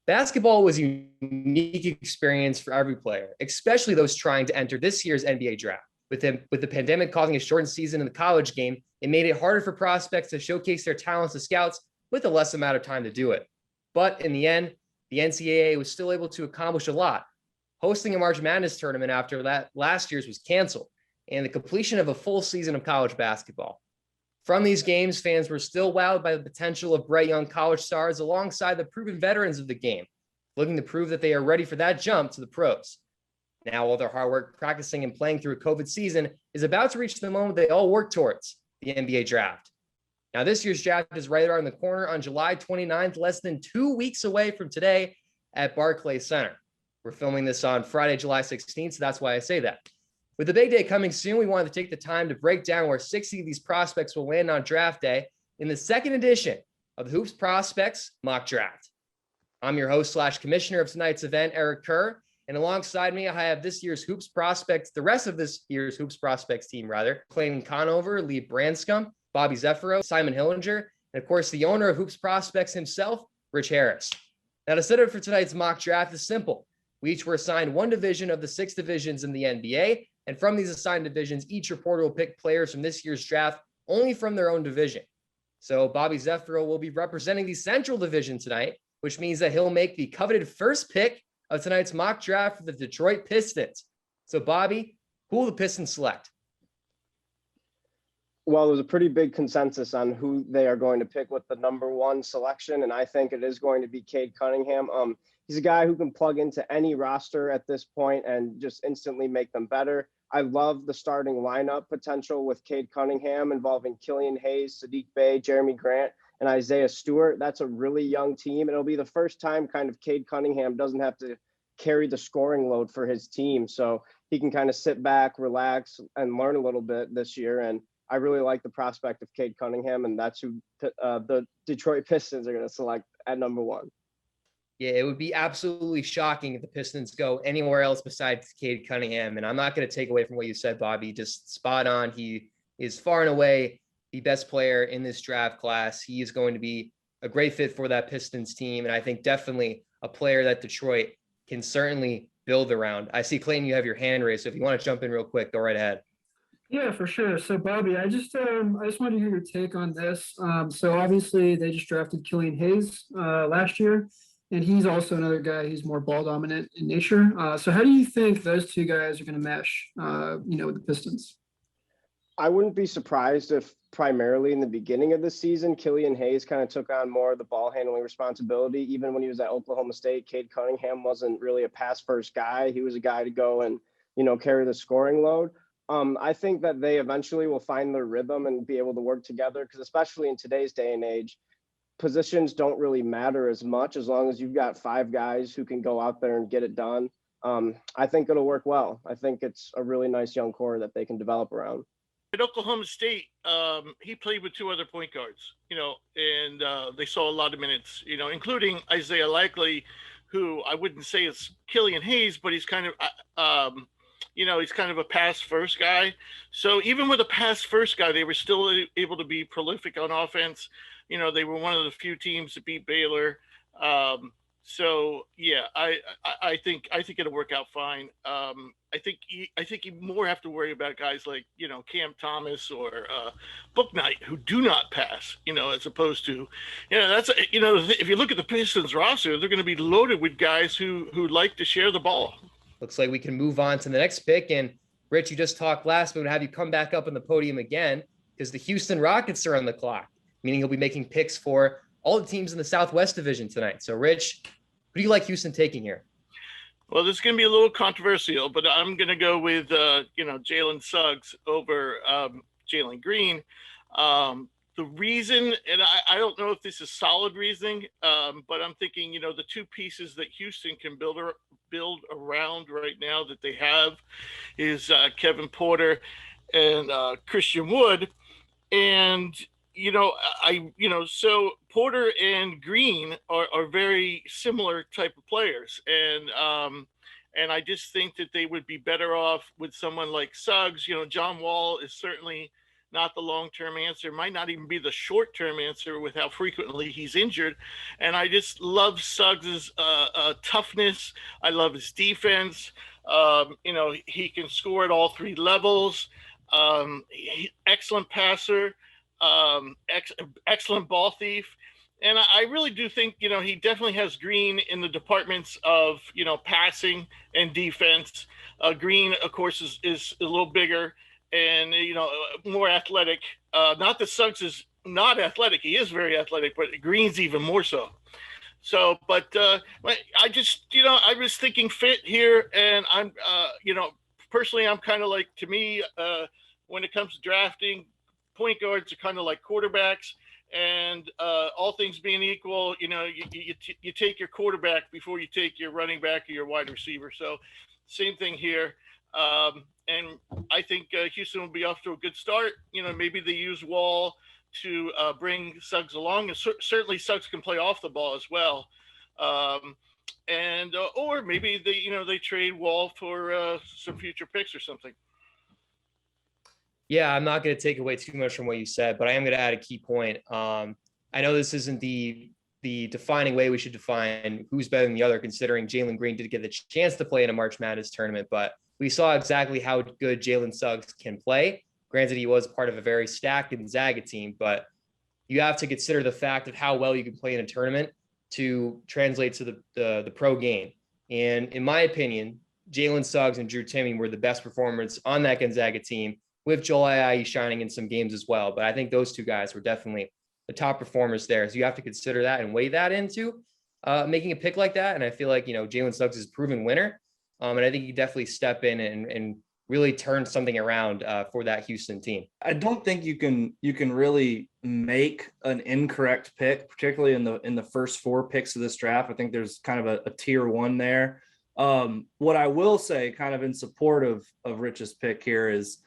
Basketball was a unique experience for every player, especially those trying to enter this year's NBA draft. With the pandemic causing a shortened season in the college game, it made it harder for prospects to showcase their talents to scouts with a less amount of time to do it. But in the end, the NCAA was still able to accomplish a lot. Hosting a March Madness tournament after that last year's was canceled, and the completion of a full season of college basketball. From these games, fans were still wowed by the potential of bright young college stars alongside the proven veterans of the game, looking to prove that they are ready for that jump to the pros. Now, all their hard work practicing and playing through a COVID season is about to reach the moment they all work towards, the NBA draft. Now, this year's draft is right around the corner on July 29th, less than 2 weeks away from today at Barclays Center. We're filming this on Friday, July 16th, so that's why I say that. With the big day coming soon, we wanted to take the time to break down where 60 of these prospects will land on draft day in the second edition of the Hoops Prospects Mock Draft. I'm your host / commissioner of tonight's event, Eric Kerr, and alongside me, I have this year's Hoops Prospects, the rest of this year's Hoops Prospects team, Clayton Conover, Lee Branscombe, Bobby Zeffiro, Simon Hillinger, and of course, the owner of Hoops Prospects himself, Rich Harris. Now, the setup for tonight's mock draft is simple. We each were assigned one division of the 6 divisions in the NBA, and from these assigned divisions, each reporter will pick players from this year's draft only from their own division. So Bobby Zeffiro will be representing the Central Division tonight, which means that he'll make the coveted first pick of tonight's mock draft for the Detroit Pistons. So Bobby, who will the Pistons select? Well, there's a pretty big consensus on who they are going to pick with the number 1 selection, and I think it is going to be Cade Cunningham. He's a guy who can plug into any roster at this point and just instantly make them better. I love the starting lineup potential with Cade Cunningham involving Killian Hayes, Sadiq Bey, Jeremy Grant, and Isaiah Stewart. That's a really young team. It'll be the first time kind of Cade Cunningham doesn't have to carry the scoring load for his team. So he can kind of sit back, relax, and learn a little bit this year. And I really like the prospect of Cade Cunningham, and that's who the Detroit Pistons are going to select at number 1. Yeah, it would be absolutely shocking if the Pistons go anywhere else besides Cade Cunningham. And I'm not going to take away from what you said, Bobby. Just spot on. He is far and away the best player in this draft class. He is going to be a great fit for that Pistons team. And I think definitely a player that Detroit can certainly build around. I see, Clayton, you have your hand raised. So if you want to jump in real quick, go right ahead. Yeah, for sure. So, Bobby, I just wanted to hear your take on this. So obviously they just drafted Killian Hayes last year. And he's also another guy who's more ball dominant in nature. So how do you think those two guys are going to mesh, with the Pistons? I wouldn't be surprised if primarily in the beginning of the season, Killian Hayes kind of took on more of the ball handling responsibility. Even when he was at Oklahoma State, Cade Cunningham wasn't really a pass first guy. He was a guy to go and, carry the scoring load. I think that they eventually will find their rhythm and be able to work together because especially in today's day and age, positions don't really matter as much as long as you've got 5 guys who can go out there and get it done. I think it'll work well. I think it's a really nice young core that they can develop around. At Oklahoma State, he played with 2 other point guards, and they saw a lot of minutes, including Isaiah Likely, who I wouldn't say is Killian Hayes, but he's kind of, he's kind of a pass first guy. So even with a pass first guy, they were still able to be prolific on offense. They were one of the few teams to beat Baylor. So yeah, I think it'll work out fine. I think you more have to worry about guys like, Cam Thomas or Bouknight who do not pass, as opposed to, that's, if you look at the Pistons roster, they're going to be loaded with guys who like to share the ball. Looks like we can move on to the next pick. And Rich, you just talked last, but we'll have you come back up on the podium again because the Houston Rockets are on the clock, meaning he'll be making picks for all the teams in the Southwest Division tonight. So, Rich, who do you like Houston taking here? Well, this is going to be a little controversial, but I'm going to go with, Jalen Suggs over Jalen Green. The reason, and I don't know if this is solid reasoning, but I'm thinking, the 2 pieces that Houston can build around right now that they have is Kevin Porter and Christian Wood. And, so Porter and Green are very similar type of players. And I just think that they would be better off with someone like Suggs. John Wall is certainly not the long-term answer, might not even be the short-term answer with how frequently he's injured. And I just love Suggs's toughness. I love his defense. He can score at all three levels. Excellent passer, excellent ball thief. And I really do think, he definitely has Green in the departments of, passing and defense. Green, of course, is a little bigger and, more athletic. Not that Suggs is not athletic. He is very athletic, but Green's even more so. So, but I just, I was thinking fit here. And I'm, personally, I'm kind of like, to me, when it comes to drafting, point guards are kind of like quarterbacks. And all things being equal, you take your quarterback before you take your running back or your wide receiver. So same thing here. And I think Houston will be off to a good start. Maybe they use Wall to bring Suggs along. And certainly Suggs can play off the ball as well. Or maybe they trade Wall for some future picks or something. Yeah, I'm not going to take away too much from what you said, but I am going to add a key point. I know this isn't the defining way we should define who's better than the other, considering Jalen Green did get the chance to play in a March Madness tournament, but we saw exactly how good Jalen Suggs can play. Granted, he was part of a very stacked Gonzaga team, but you have to consider the fact of how well you can play in a tournament to translate to the pro game. And in my opinion, Jalen Suggs and Drew Timme were the best performers on that Gonzaga team, with Joel Ayayi shining in some games as well. But I think those two guys were definitely the top performers there. So you have to consider that and weigh that into making a pick like that. And I feel like, Jalen Suggs is a proven winner. And I think he definitely step in and really turn something around for that Houston team. I don't think you can really make an incorrect pick, particularly in the first four picks of this draft. I think there's kind of a tier one there. What I will say kind of in support of Rich's pick here is,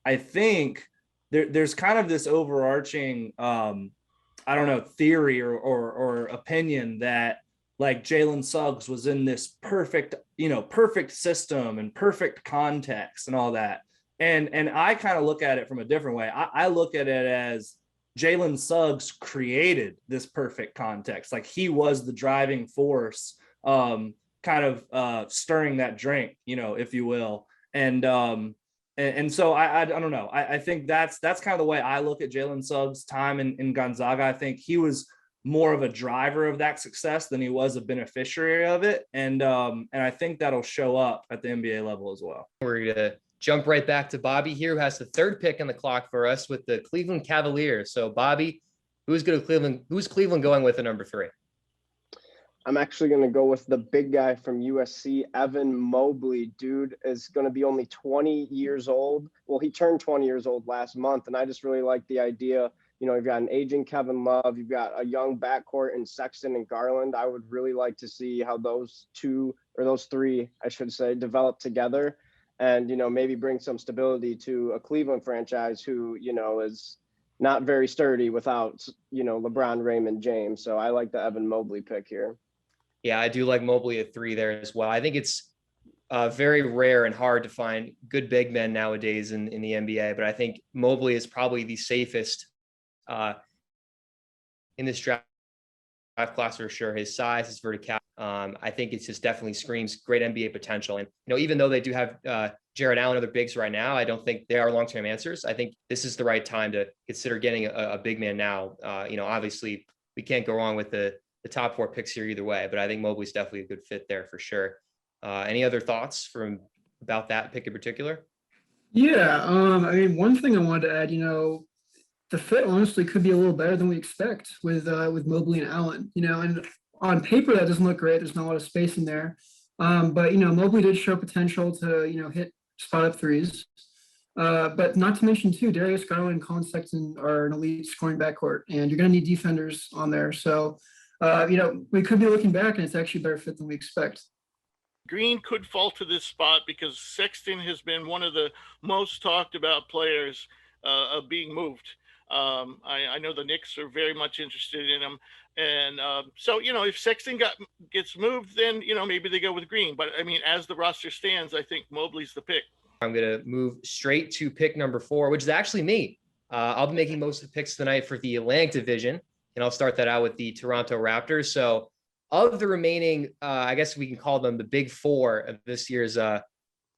I think there's kind of this overarching, theory or opinion that like Jalen Suggs was in this perfect system and perfect context and all that. And I kind of look at it from a different way. I look at it as Jalen Suggs created this perfect context. Like he was the driving force, kind of stirring that drink, if you will. And so I don't know. I think that's kind of the way I look at Jalen Suggs' time in Gonzaga. I think he was more of a driver of that success than he was a beneficiary of it. And I think that'll show up at the NBA level as well. We're going to jump right back to Bobby here, who has the third pick on the clock for us with the Cleveland Cavaliers. So Bobby, who's Cleveland going with at number 3? I'm actually going to go with the big guy from USC, Evan Mobley. Dude is going to be only 20 years old. Well, he turned 20 years old last month, and I just really like the idea. You've got an aging Kevin Love. You've got a young backcourt in Sexton and Garland. I would really like to see how those three, I should say, develop together and, maybe bring some stability to a Cleveland franchise who, is not very sturdy without, LeBron, Raymond, James. So I like the Evan Mobley pick here. Yeah, I do like Mobley at 3 there as well. I think it's very rare and hard to find good big men nowadays in the NBA, but I think Mobley is probably the safest in this draft class for sure. His size, his verticality, I think it just definitely screams great NBA potential. And, even though they do have Jared Allen, other bigs right now, I don't think they are long-term answers. I think this is the right time to consider getting a big man now. Obviously we can't go wrong with the top 4 picks here either way, but I think Mobley's definitely a good fit there for sure. Any other thoughts about that pick in particular? Yeah. One thing I wanted to add, the fit honestly could be a little better than we expect with Mobley and Allen, and on paper that doesn't look great. There's not a lot of space in there. But Mobley did show potential to, hit spot up threes. But not to mention too, Darius Garland and Colin Sexton are an elite scoring backcourt, and you're going to need defenders on there. So, we could be looking back and it's actually a better fit than we expect. Green could fall to this spot because Sexton has been one of the most talked about players of being moved. I know the Knicks are very much interested in him. And so, if Sexton gets moved, then, maybe they go with Green. But as the roster stands, I think Mobley's the pick. I'm going to move straight to pick number 4, which is actually me. I'll be making most of the picks tonight for the Atlantic Division, and I'll start that out with the Toronto Raptors. So of the remaining, I guess we can call them the big four of this year's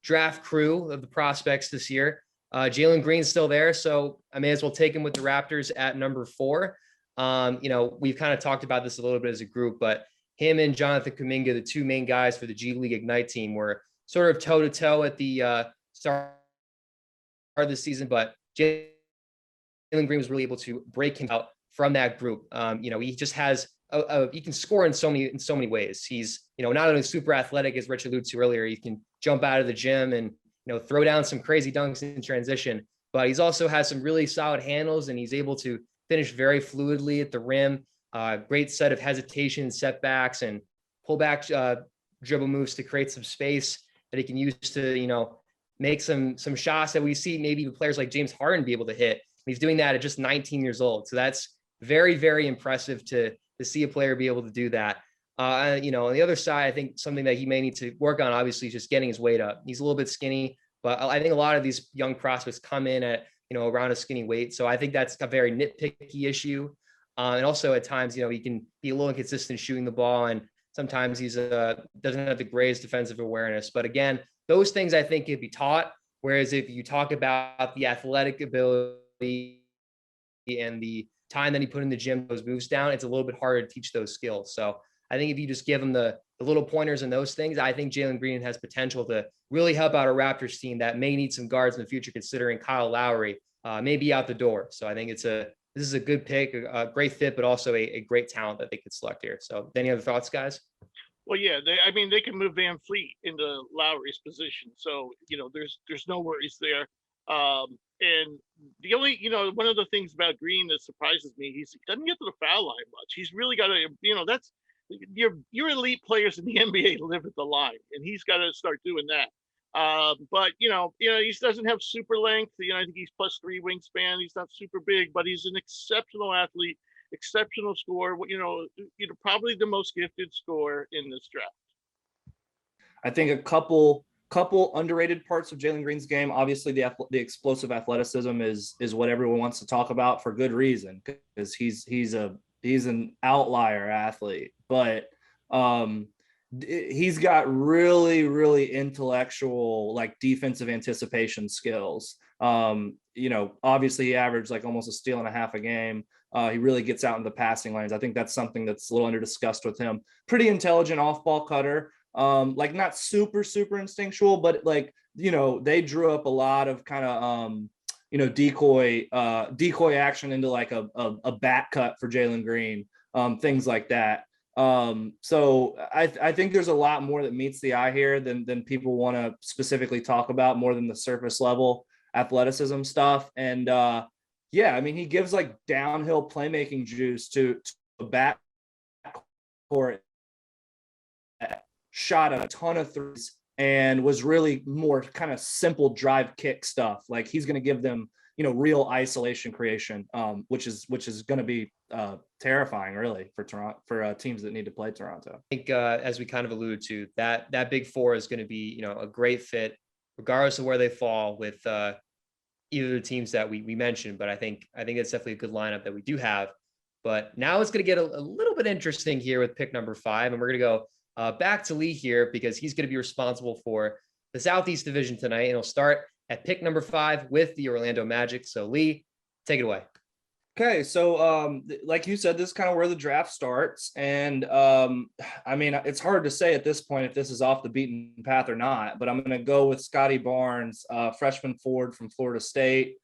draft crew of the prospects this year. Jalen Green's still there, so I may as well take him with the Raptors at number 4. We've kind of talked about this a little bit as a group, but him and Jonathan Kuminga, the two main guys for the G League Ignite team, were sort of toe-to-toe at the start of the season, but Jalen Green was really able to break him out from that group. He just has he can score in so many ways. He's, not only super athletic, as Rich alluded to earlier, he can jump out of the gym and, throw down some crazy dunks in transition, but he's also has some really solid handles, and he's able to finish very fluidly at the rim. Great set of hesitation, setbacks, and pullback dribble moves to create some space that he can use to, make some shots that we see maybe players like James Harden be able to hit. He's doing that at just 19 years old. So that's very, very impressive to see a player be able to do that. On the other side, I think something that he may need to work on, obviously, is just getting his weight up. He's a little bit skinny, but I think a lot of these young prospects come in at, around a skinny weight. So I think that's a very nitpicky issue. And also at times, he can be a little inconsistent shooting the ball, and sometimes he's doesn't have the greatest defensive awareness. But again, those things I think could be taught. Whereas if you talk about the athletic ability and the time that he put in the gym, those moves down, it's a little bit harder to teach those skills. So I think if you just give him the little pointers and those things, I think Jalen Green has potential to really help out a Raptors team that may need some guards in the future, considering Kyle Lowry may be out the door. So I think this is a good pick, a great fit, but also a great talent that they could select here. So any other thoughts, guys? Well, yeah, they can move Van Fleet into Lowry's position. So, there's no worries there. And the only, one of the things about Green that surprises me, he doesn't get to the foul line much. He's really got to, that's your elite players in the NBA live at the line, and he's got to start doing that. But he doesn't have super length. I think he's +3 wingspan. He's not super big, but he's an exceptional athlete, exceptional scorer. Probably the most gifted scorer in this draft. I think a couple underrated parts of Jalen Green's game. Obviously, the explosive athleticism is what everyone wants to talk about for good reason, because he's an outlier athlete, but he's got really, really intellectual, like, defensive anticipation skills. Obviously he averaged like almost a steal and a half a game. He really gets out in the passing lanes. I think that's something that's a little under discussed with him. Pretty intelligent off ball cutter. Like not super instinctual, but like, they drew up a lot of kind of, decoy action into like a back cut for Jalen Green, things like that. So I think there's a lot more that meets the eye here than people want to specifically talk about, more than the surface level athleticism stuff. And he gives like downhill playmaking juice to a back court, shot a ton of threes, and was really more kind of simple drive kick stuff. Like he's going to give them, real isolation creation, which is going to be terrifying, really, for Toronto, for teams that need to play Toronto. I think as we kind of alluded to, that big four is going to be, a great fit, regardless of where they fall with either of the teams that we mentioned. But I think it's definitely a good lineup that we do have. But now it's going to get a little bit interesting here with pick number 5, and we're going to go back to Lee here, because he's going to be responsible for the Southeast Division tonight, and he'll start at pick number 5 with the Orlando Magic. So Lee, take it away. Okay, so like you said, this is kind of where the draft starts, and it's hard to say at this point if this is off the beaten path or not, but I'm going to go with Scotty Barnes, freshman forward from Florida State.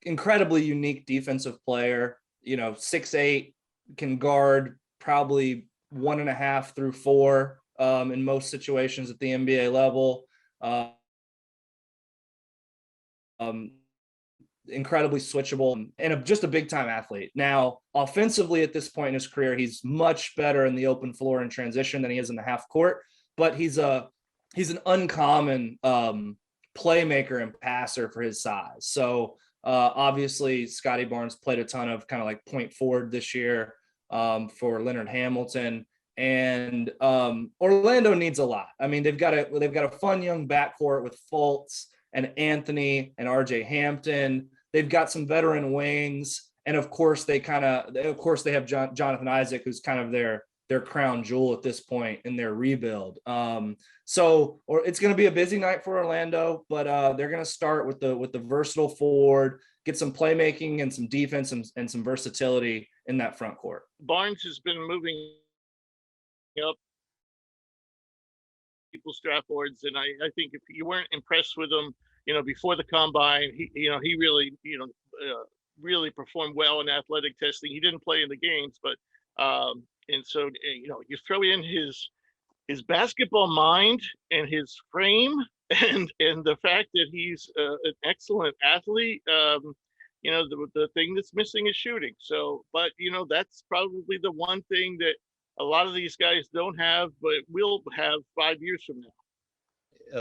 Incredibly unique defensive player, 6'8", can guard probably 1.5 through 4 in most situations at the NBA level. Incredibly switchable and just a big time athlete. Now, offensively at this point in his career, he's much better in the open floor and transition than he is in the half court, but he's an uncommon playmaker and passer for his size. So obviously Scotty Barnes played a ton of kind of like point forward this year for Leonard Hamilton, and Orlando needs a lot. I mean, they've got a fun young backcourt with Fultz and Anthony and RJ Hampton. they've got some veteran wings. And of course, they have Jonathan Isaac, who's kind of their crown jewel at this point in their rebuild. So it's going to be a busy night for Orlando, but they're going to start with the versatile forward, get some playmaking and some defense and some versatility in that front court. Barnes has been moving up people's draft boards, and I think if you weren't impressed with him, before the combine, he really, really performed well in athletic testing. He didn't play in the games, but and so you throw in his basketball mind and his frame and the fact that he's an excellent athlete. The thing that's missing is shooting. So, but that's probably the one thing that a lot of these guys don't have, but will have 5 years from now.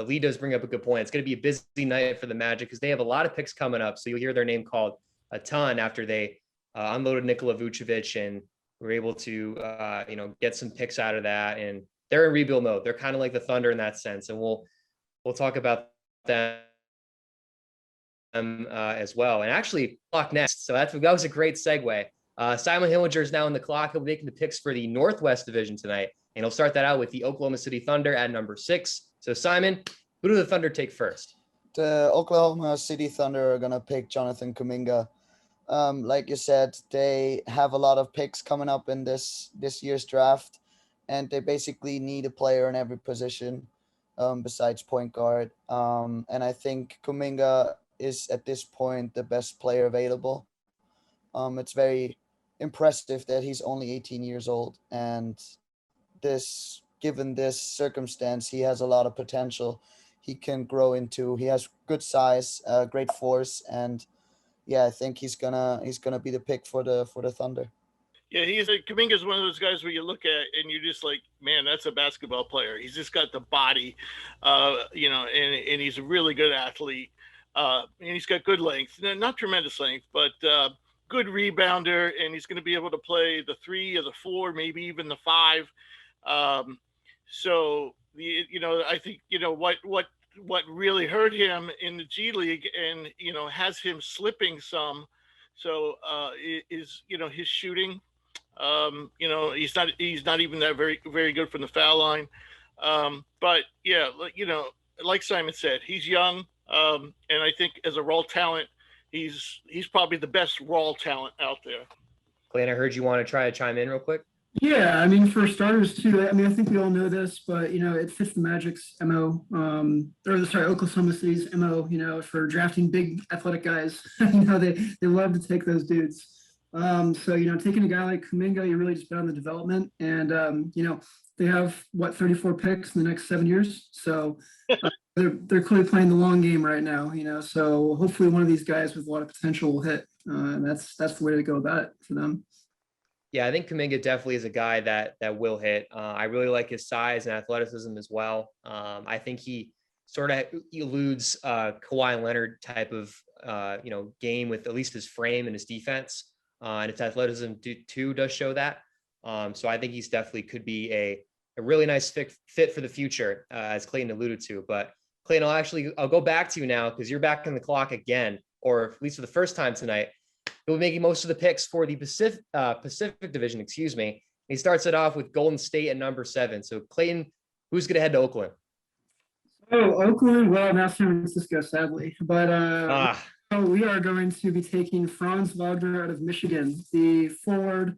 Lee does bring up a good point. It's going to be a busy night for the Magic because they have a lot of picks coming up. So you'll hear their name called a ton after they unloaded Nikola Vucevic and were able to, get some picks out of that. And they're in rebuild mode. They're kind of like the Thunder in that sense. And we'll talk about them as well. And actually, clock next. So that was a great segue. Simon Hillinger is now in the clock. He'll be making the picks for the Northwest Division tonight. And he'll start that out with the Oklahoma City Thunder at number 6. So Simon, who do the Thunder take first? The Oklahoma City Thunder are going to pick Jonathan Kuminga. Like you said, they have a lot of picks coming up in this year's draft, and they basically need a player in every position besides point guard. And I think Kuminga is at this point the best player available. It's very impressive that he's only 18 years old, and given this circumstance, he has a lot of potential. He can grow into. He has good size, great force, and yeah, I think he's gonna be the pick for the Thunder. Yeah, Kuminga's one of those guys where you look at and you're just like, man, that's a basketball player. He's just got the body, and he's a really good athlete, and he's got good length, not tremendous length, but good rebounder, and he's going to be able to play the 3 or the 4, maybe even the 5. So I think what really hurt him in the G League and has him slipping some. So is his shooting. He's not even that very very good from the foul line. But yeah, like Simon said, he's young, and I think as a raw talent, he's probably the best raw talent out there. Glenn, I heard you want to try to chime in real quick. Yeah, I mean, for starters too, I think we all know this, but it fits the Magic's MO, Oklahoma City's MO, for drafting big athletic guys. They love to take those dudes. So taking a guy like Kuminga, you really just bet on the development, and they have 34 picks in the next 7 years. So they're clearly playing the long game right now. So hopefully one of these guys with a lot of potential will hit. And that's the way to go about it for them. Yeah, I think Kuminga definitely is a guy that will hit. I really like his size and athleticism as well. I think he sort of eludes Kawhi Leonard type of game with at least his frame and his defense, and his athleticism too does show that. So I think he's definitely could be a really nice fit for the future, as Clayton alluded to. But Clayton, I'll go back to you now because you're back in the clock again, or at least for the first time tonight. He'll be making most of the picks for the Pacific Division, excuse me. He starts it off with Golden State at number 7. So Clayton, who's going to head to Oakland? Oh, Oakland. Well, now San Francisco, sadly. But we are going to be taking Franz Wagner out of Michigan. The forward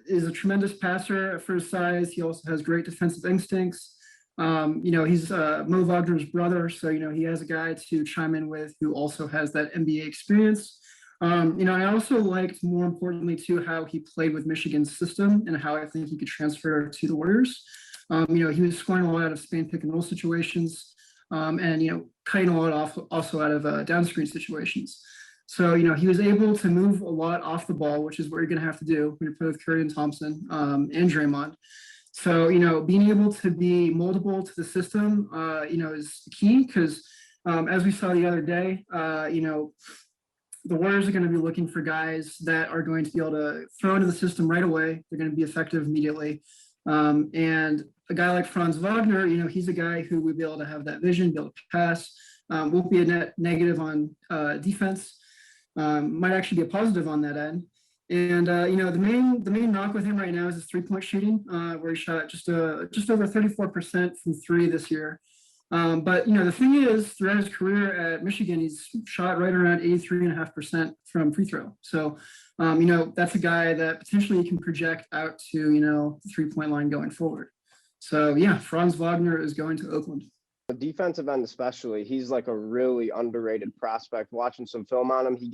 is a tremendous passer for his size. He also has great defensive instincts. He's Mo Wagner's brother, so he has a guy to chime in with who also has that NBA experience. I also liked, more importantly, too, how he played with Michigan's system and how I think he could transfer to the Warriors. He was scoring a lot out of Spain pick and roll situations, and cutting a lot off also out of down screen situations. So he was able to move a lot off the ball, which is what you're going to have to do when you play with Curry and Thompson and Draymond. So being able to be moldable to the system, is key because as we saw the other day, the Warriors are going to be looking for guys that are going to be able to throw into the system right away. They're going to be effective immediately. And a guy like Franz Wagner, he's a guy who would be able to have that vision, be able to pass, won't be a net negative on defense. might actually be a positive on that end. And the main knock with him right now is his 3-point shooting, where he shot just over 34% from three this year. But the thing is, throughout his career at Michigan, he's shot right around 83.5% from free throw. So, that's a guy that potentially can project out to the 3-point line going forward. So yeah, Franz Wagner is going to Oakland. The defensive end, especially, he's like a really underrated prospect. Watching some film on him, he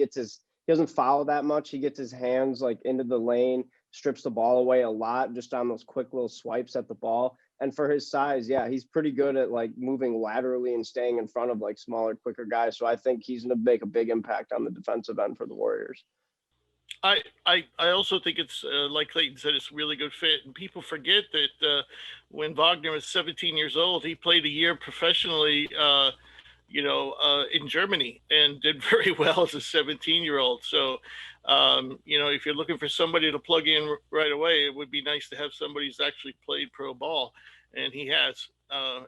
doesn't foul that much. He gets his hands like into the lane, strips the ball away a lot just on those quick little swipes at the ball. And for his size, yeah, he's pretty good at like moving laterally and staying in front of like smaller, quicker guys. So I think he's going to make a big impact on the defensive end for the Warriors. I also think it's like Clayton said, it's a really good fit. And people forget that when Wagner was 17 years old, he played a year professionally, in Germany and did very well as a 17-year-old. So, if you're looking for somebody to plug in right away, it would be nice to have somebody who's actually played pro ball, and he has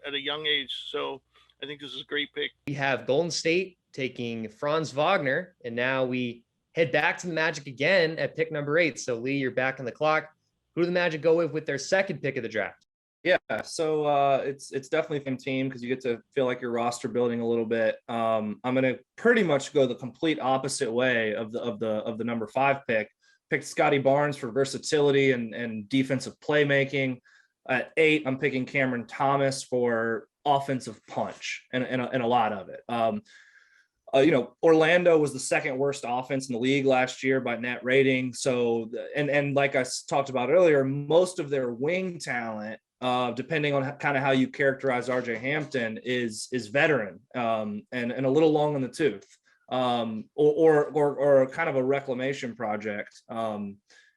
at a young age. So I think this is a great pick. We have Golden State taking Franz Wagner, and now we head back to the Magic again at pick number 8. So Lee, you're back on the clock. Who do the Magic go with their second pick of the draft? Yeah, so it's definitely a fun team because you get to feel like you're roster building a little bit. I'm gonna pretty much go the complete opposite way of the number 5 pick. Picked Scotty Barnes for versatility and defensive playmaking. At 8, I'm picking Cameron Thomas for offensive punch and a lot of it. Orlando was the second worst offense in the league last year by net rating. So, and like I talked about earlier, most of their wing talent, depending on kind of how you characterize RJ Hampton, is veteran and a little long in the tooth, or kind of a reclamation project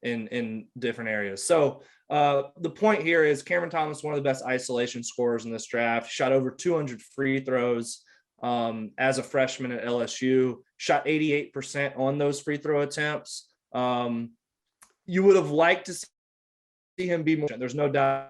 in different areas. So the point here is Cameron Thomas, one of the best isolation scorers in this draft, shot over 200 free throws as a freshman at LSU, shot 88% on those free throw attempts. You would have liked to see him be more. There's no doubt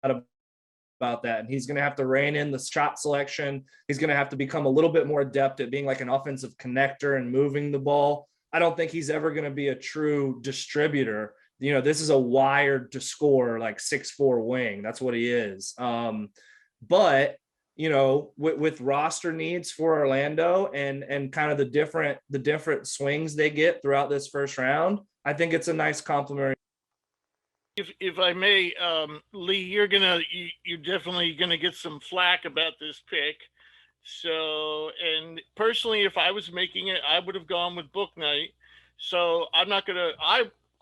about that. And he's going to have to rein in the shot selection. He's going to have to become a little bit more adept at being like an offensive connector and moving the ball. I don't think he's ever going to be a true distributor. This is a wired to score, like 6'4" wing. That's what he is. But with roster needs for Orlando and kind of the different swings they get throughout this first round, I think it's a nice complementary. If I may, Lee, you're definitely gonna get some flack about this pick. So, and personally, if I was making it, I would have gone with Book Night. So I'm not gonna.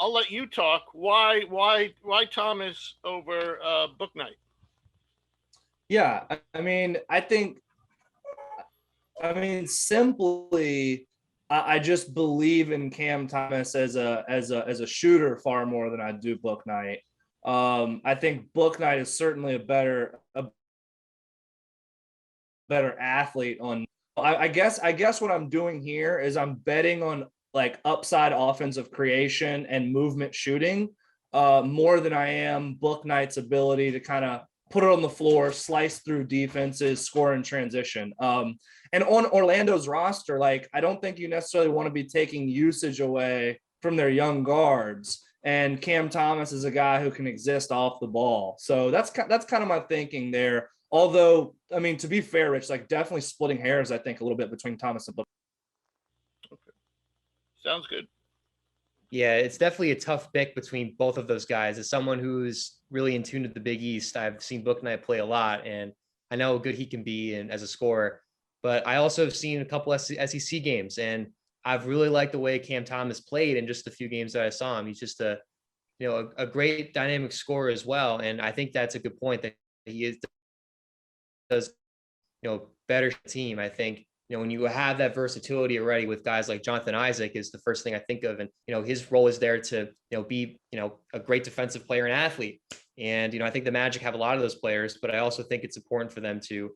I'll let you talk. Why Thomas over Book Night? Yeah, simply, I just believe in Cam Thomas as a shooter far more than I do Book Night. I think Book Night is certainly a better athlete. I guess what I'm doing here is I'm betting on like upside offensive creation and movement shooting more than I am Book Night's ability to kind of put it on the floor, slice through defenses, score in transition. And on Orlando's roster, like, I don't think you necessarily want to be taking usage away from their young guards. And Cam Thomas is a guy who can exist off the ball. So that's kind of my thinking there. Although, to be fair, Rich, like definitely splitting hairs, I think, a little bit between Thomas and Book. Okay. Sounds good. Yeah, it's definitely a tough pick between both of those guys. As someone who's really in tune to the Big East, I've seen Book Night play a lot, and I know how good he can be and as a scorer. But I also have seen a couple SEC games, and I've really liked the way Cam Thomas played in just the few games that I saw him. He's just a great dynamic scorer as well, and I think that's a good point that he does better team. I think when you have that versatility already with guys like Jonathan Isaac is the first thing I think of. And, his role is there to, be, a great defensive player and athlete. And, I think the Magic have a lot of those players, but I also think it's important for them to,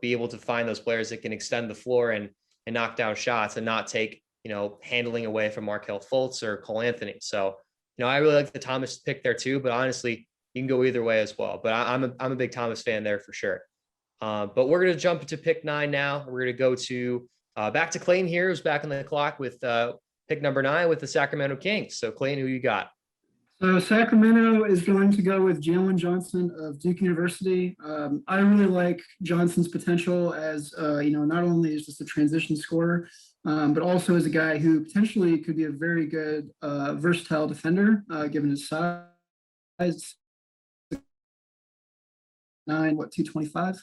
be able to find those players that can extend the floor and knock down shots and not take, handling away from Markelle Fultz or Cole Anthony. So, I really like the Thomas pick there too, but honestly, you can go either way as well. But I'm a big Thomas fan there for sure. But we're going to jump to pick 9 now. We're going to go to Back to Clayton here, who's back on the clock with pick number 9 with the Sacramento Kings. So Clayton, who you got? So Sacramento is going to go with Jalen Johnson of Duke University. I really like Johnson's potential as, not only is just a transition scorer, but also as a guy who potentially could be a very good versatile defender, given his size. 225.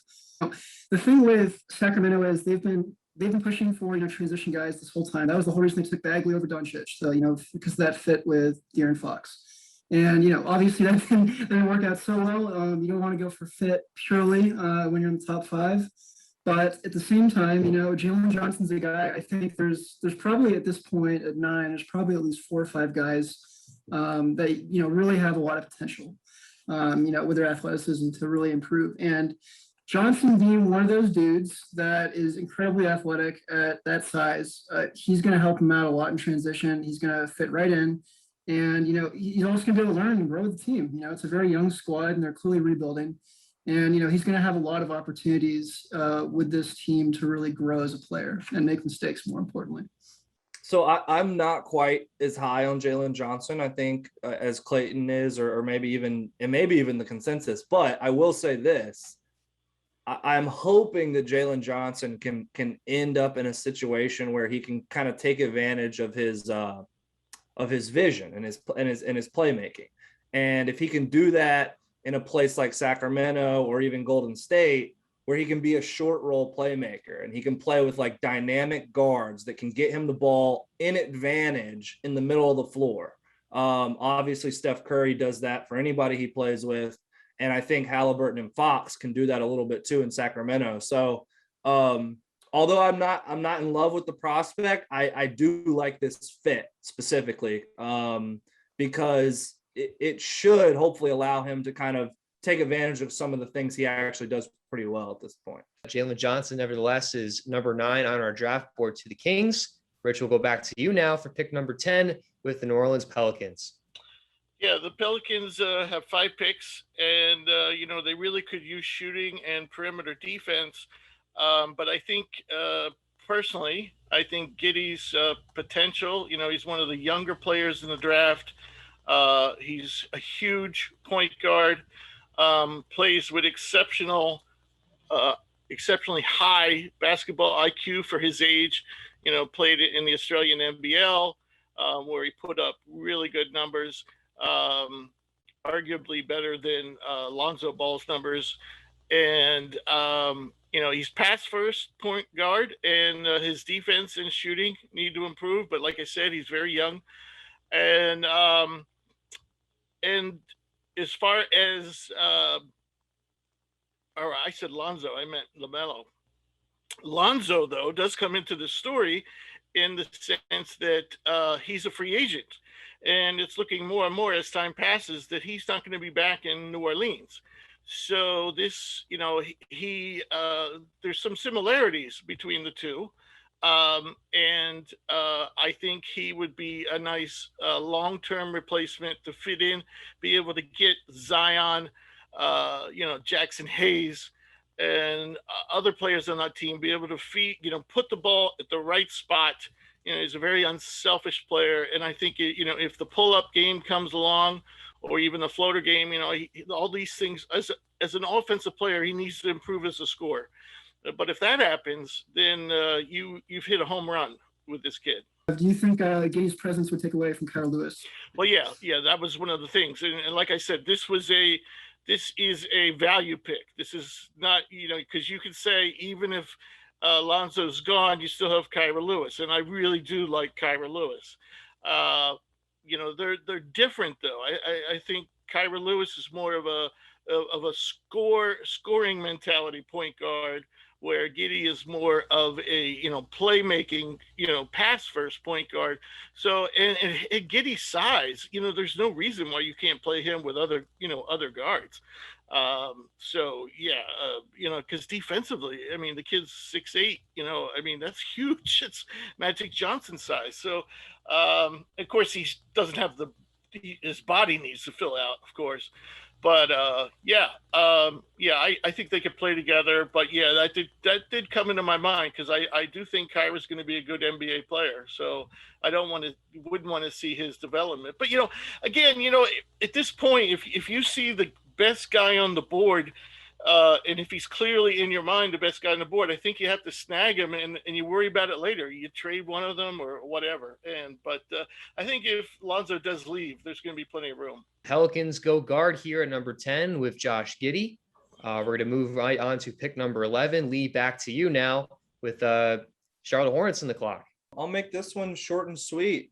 The thing with Sacramento is they've been pushing for transition guys this whole time. That was the whole reason they took Bagley over Doncic. So because that fit with De'Aaron Fox. And obviously that didn't work out so well. You don't want to go for fit purely when you're in the top 5. But at the same time, Jalen Johnson's a guy. I think there's probably at this point at 9, there's probably at least 4 or 5 guys that really have a lot of potential. With their athleticism to really improve. And Johnson being one of those dudes that is incredibly athletic at that size, he's going to help him out a lot in transition. He's going to fit right in. And, he's also going to be able to learn and grow with the team. It's a very young squad and they're clearly rebuilding. And, he's going to have a lot of opportunities with this team to really grow as a player and make mistakes, more importantly. So I'm not quite as high on Jalen Johnson, I think, as Clayton is, or maybe even the consensus. But I will say this: I'm hoping that Jalen Johnson can end up in a situation where he can kind of take advantage of his vision and his playmaking. And if he can do that in a place like Sacramento or even Golden State, where he can be a short roll playmaker and he can play with like dynamic guards that can get him the ball in advantage in the middle of the floor. Obviously, Steph Curry does that for anybody he plays with. And I think Halliburton and Fox can do that a little bit too in Sacramento. So although I'm not in love with the prospect, I do like this fit specifically because it should hopefully allow him to kind of take advantage of some of the things he actually does pretty well at this point. Jalen Johnson, nevertheless, is number 9 on our draft board to the Kings. Rich, will go back to you now for pick number 10 with the New Orleans Pelicans. Yeah, the Pelicans have 5 picks, and they really could use shooting and perimeter defense. But I think personally, I think Giddey's potential. He's one of the younger players in the draft. He's a huge point guard. Plays with exceptionally high basketball IQ for his age. Played it in the Australian NBL, where he put up really good numbers, arguably better than Lonzo Ball's numbers. And he's pass first point guard, and his defense and shooting need to improve. But like I said, he's very young, and as far as, or I said Lonzo, I meant LaMelo. Lonzo, though, does come into the story in the sense that he's a free agent. And it's looking more and more as time passes that he's not going to be back in New Orleans. So this, there's some similarities between the two. And I think he would be a nice long-term replacement to fit in, be able to get Zion, Jackson Hayes, and other players on that team, be able to put the ball at the right spot. He's a very unselfish player. And I think, if the pull-up game comes along, or even the floater game, all these things, as an offensive player, he needs to improve as a scorer. But if that happens, then you've hit a home run with this kid. Do you think Giddey's presence would take away from Kyle Lewis? Well, yeah, that was one of the things. And like I said, this is a value pick. This is not, because you could say even if Lonzo's gone, you still have Kyra Lewis, and I really do like Kyra Lewis. They're different though. I think Kyra Lewis is more of a scoring mentality point guard, where Giddey is more of a playmaking pass first point guard. So and at Giddey's size, there's no reason why you can't play him with other guards. Because defensively, the kid's 6'8", that's huge. It's Magic Johnson size. So of course he doesn't have his body needs to fill out, of course. But Yeah, I think they could play together, but yeah, that did come into my mind because I do think Kyra's going to be a good NBA player. So I wouldn't want to see his development. But again, at this point, if you see the best guy on the board, and if he's clearly in your mind the best guy on the board, I think you have to snag him and you worry about it later. You trade one of them or whatever. But I think if Lonzo does leave, there's going to be plenty of room. Pelicans go guard here at number 10 with Josh Giddey. We're going to move right on to pick number 11. Lee, back to you now with Charlotte Hornets in the clock. I'll make this one short and sweet.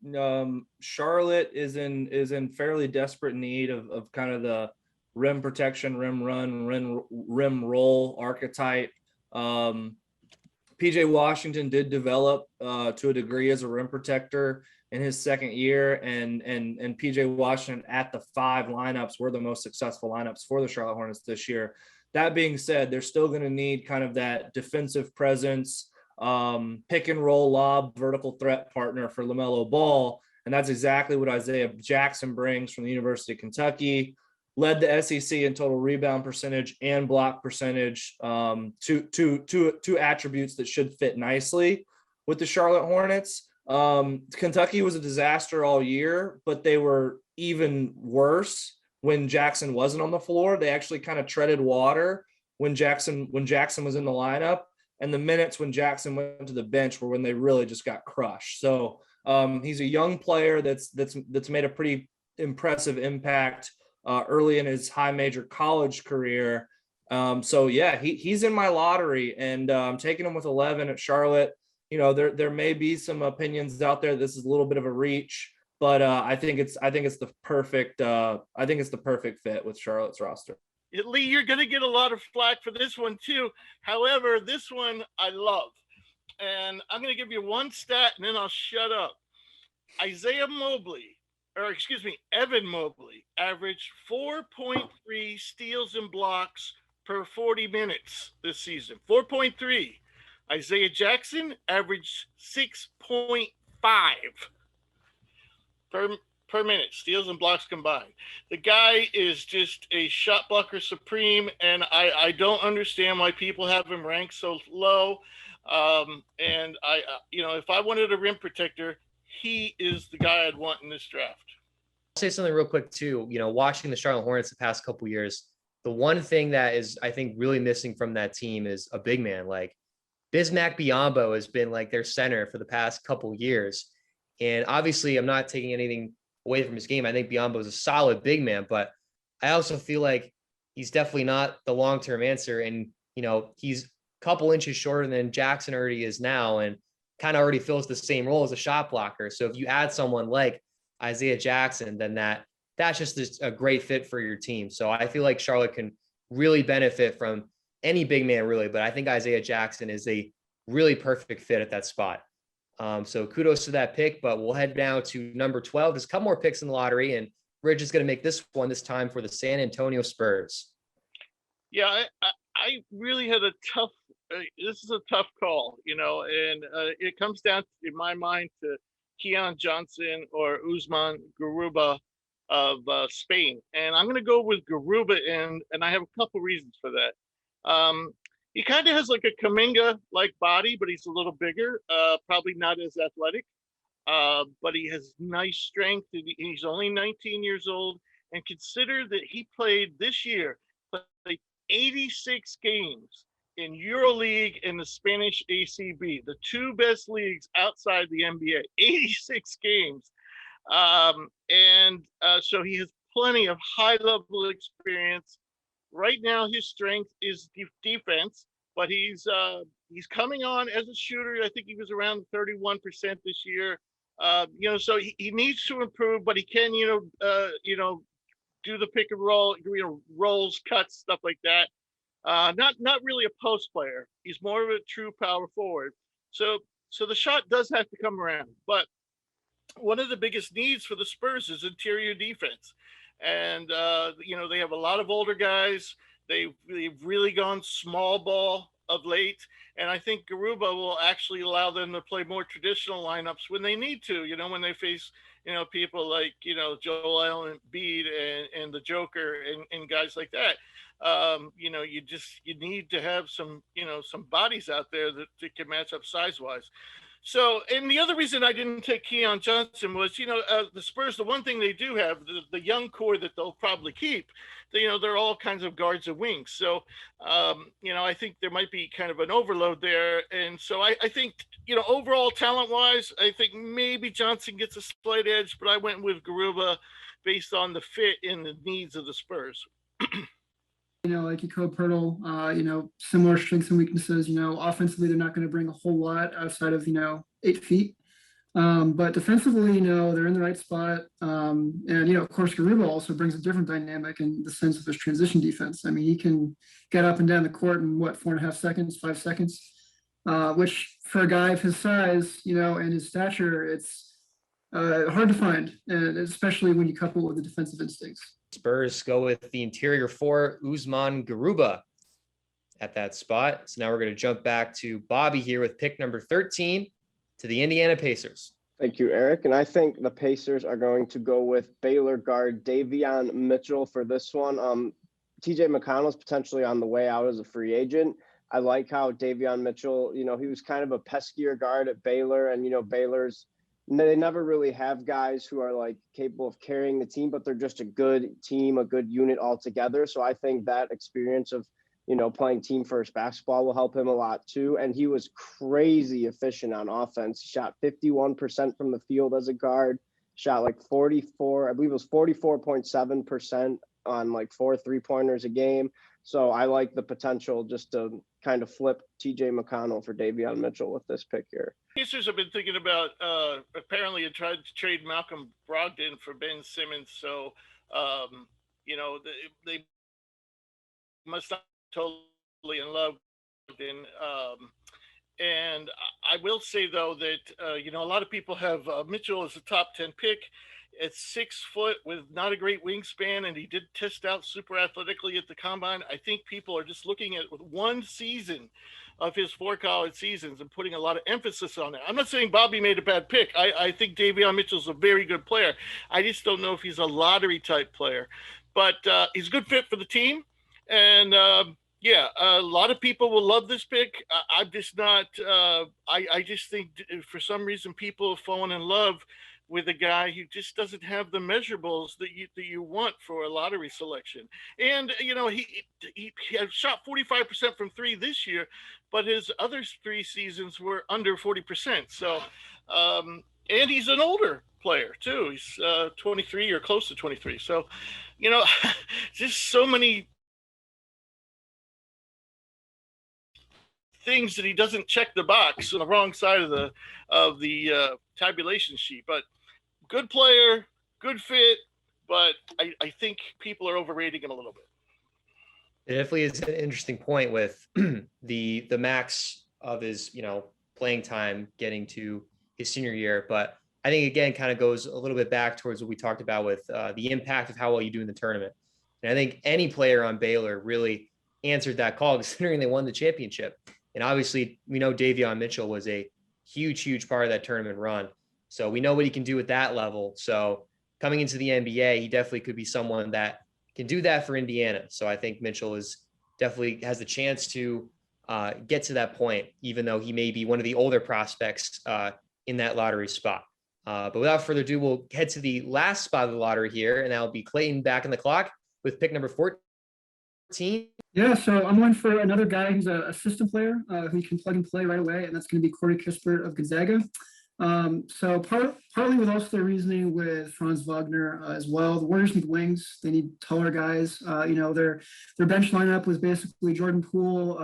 Charlotte is in fairly desperate need of kind of the rim protection, rim run, rim roll archetype. PJ Washington did develop to a degree as a rim protector in his second year, and PJ Washington at the 5 lineups were the most successful lineups for the Charlotte Hornets this year. That being said, they're still going to need kind of that defensive presence, pick and roll lob, vertical threat partner for LaMelo Ball. And that's exactly what Isaiah Jackson brings from the University of Kentucky. Led the SEC in total rebound percentage and block percentage, two attributes that should fit nicely with the Charlotte Hornets. Kentucky was a disaster all year, but they were even worse when Jackson wasn't on the floor. They actually kind of treaded water when Jackson was in the lineup, and the minutes when Jackson went to the bench were when they really just got crushed. So he's a young player that's made a pretty impressive impact early in his high major college career. So yeah, he's in my lottery, and I'm taking him with 11 at Charlotte. There may be some opinions out there. This is a little bit of a reach, but I think it's the perfect fit with Charlotte's roster. Lee, you're going to get a lot of flack for this one too. However, this one I love, and I'm going to give you one stat and then I'll shut up. Evan Mobley averaged 4.3 steals and blocks per 40 minutes this season. 4.3. Isaiah Jackson averaged 6.5 per minute, steals and blocks combined. The guy is just a shot blocker supreme, and I don't understand why people have him ranked so low. And if I wanted a rim protector, he is the guy I'd want in this draft. I'll say something real quick too. Watching the Charlotte Hornets the past couple of years, the one thing that is, I think, really missing from that team is a big man. Like Bismack Biyombo has been like their center for the past couple of years. And obviously I'm not taking anything away from his game. I think Biyombo is a solid big man, but I also feel like he's definitely not the long-term answer. And, he's a couple inches shorter than Jackson already is now, and kind of already fills the same role as a shot blocker. So if you add someone like Isaiah Jackson, then that's just a great fit for your team. So I feel like Charlotte can really benefit from any big man really, but I think Isaiah Jackson is a really perfect fit at that spot. So kudos to that pick, but we'll head now to number 12. There's a couple more picks in the lottery, and Rich is going to make this one this time for the San Antonio Spurs. Yeah, I really had this is a tough call, and it comes down, in my mind, to Keon Johnson or Usman Garuba of Spain. And I'm going to go with Garuba, and I have a couple reasons for that. He kind of has like a Kuminga-like body, but he's a little bigger, probably not as athletic, but he has nice strength. He's only 19 years old, and consider that he played this year, played 86 games in EuroLeague and the Spanish ACB, the two best leagues outside the NBA, 86 games. So he has plenty of high-level experience. Right now, his strength is defense, but he's coming on as a shooter. I think he was around 31% this year. So he needs to improve, but he can, do the pick and roll, rolls, cuts, stuff like that. Not really a post player. He's more of a true power forward. So the shot does have to come around. But one of the biggest needs for the Spurs is interior defense. And, they have a lot of older guys. They've really gone small ball of late. And I think Garuba will actually allow them to play more traditional lineups when they need to, when they face, people like, Joel Embiid and the Joker and guys like that. you need to have some bodies out there that can match up size wise. So, and the other reason I didn't take Keon Johnson was, the Spurs, the one thing they do have, the young core that they'll probably keep, they're all kinds of guards and wings. So, I think there might be kind of an overload there. And so I think, overall talent wise, I think maybe Johnson gets a slight edge, but I went with Garuba based on the fit and the needs of the Spurs. Like Jakob Poeltl, similar strengths and weaknesses. Offensively, they're not going to bring a whole lot outside of 8 feet. But defensively, they're in the right spot. And of course, Garuba also brings a different dynamic in the sense of his transition defense. I mean, he can get up and down the court in 4.5 seconds, 5 seconds, which for a guy of his size, and his stature, it's hard to find, and especially when you couple it with the defensive instincts. Spurs go with the interior 4, Usman Garuba at that spot. So now we're going to jump back to Bobby here with pick number 13 to the Indiana Pacers. Thank you, Eric. And I think the Pacers are going to go with Baylor guard Davion Mitchell for this one. TJ McConnell's potentially on the way out as a free agent. I like how Davion Mitchell, he was kind of a peskier guard at Baylor, and, they never really have guys who are like capable of carrying the team, but they're just a good team, a good unit altogether. So I think that experience of, playing team first basketball will help him a lot too. And he was crazy efficient on offense. He shot 51% from the field as a guard, shot like 44, I believe it was 44.7% on like 4 3-pointers a game. So I like the potential just to kind of flip TJ McConnell for Davion Mitchell with this pick here. Pacers have been thinking about apparently had tried to trade Malcolm Brogdon for Ben Simmons. So, they must not be totally in love with him. And I will say, though, that, a lot of people have Mitchell as a top 10 pick. At 6 foot with not a great wingspan, and he did test out super athletically at the combine. I think people are just looking at one season of his 4 college seasons and putting a lot of emphasis on it. I'm not saying Bobby made a bad pick. I think Davion Mitchell's a very good player. I just don't know if he's a lottery type player, but he's a good fit for the team. And a lot of people will love this pick. I'm just not. I just think for some reason people have fallen in love with a guy who just doesn't have the measurables that you want for a lottery selection. And, he had shot 45% from 3 this year, but his other 3 seasons were under 40%. So, and he's an older player too. He's 23 or close to 23. So, just so many things that he doesn't check the box on the wrong side of the tabulation sheet. But good player, good fit, but I think people are overrating him a little bit. It definitely is an interesting point with the max of his, playing time getting to his senior year. But I think, again, kind of goes a little bit back towards what we talked about with the impact of how well you do in the tournament. And I think any player on Baylor really answered that call, considering they won the championship. And obviously, we know Davion Mitchell was a huge, huge part of that tournament run. So we know what he can do at that level. So coming into the NBA, he definitely could be someone that can do that for Indiana. So I think Mitchell definitely has the chance to get to that point, even though he may be one of the older prospects in that lottery spot. But without further ado, we'll head to the last spot of the lottery here, and that'll be Clayton back in the clock with pick number 14. Yeah, so I'm going for another guy who's a system player who you can plug and play right away, and that's going to be Corey Kispert of Gonzaga. So partly with also their reasoning with Franz Wagner as well. The Warriors need wings. They need taller guys. Their bench lineup was basically Jordan Poole,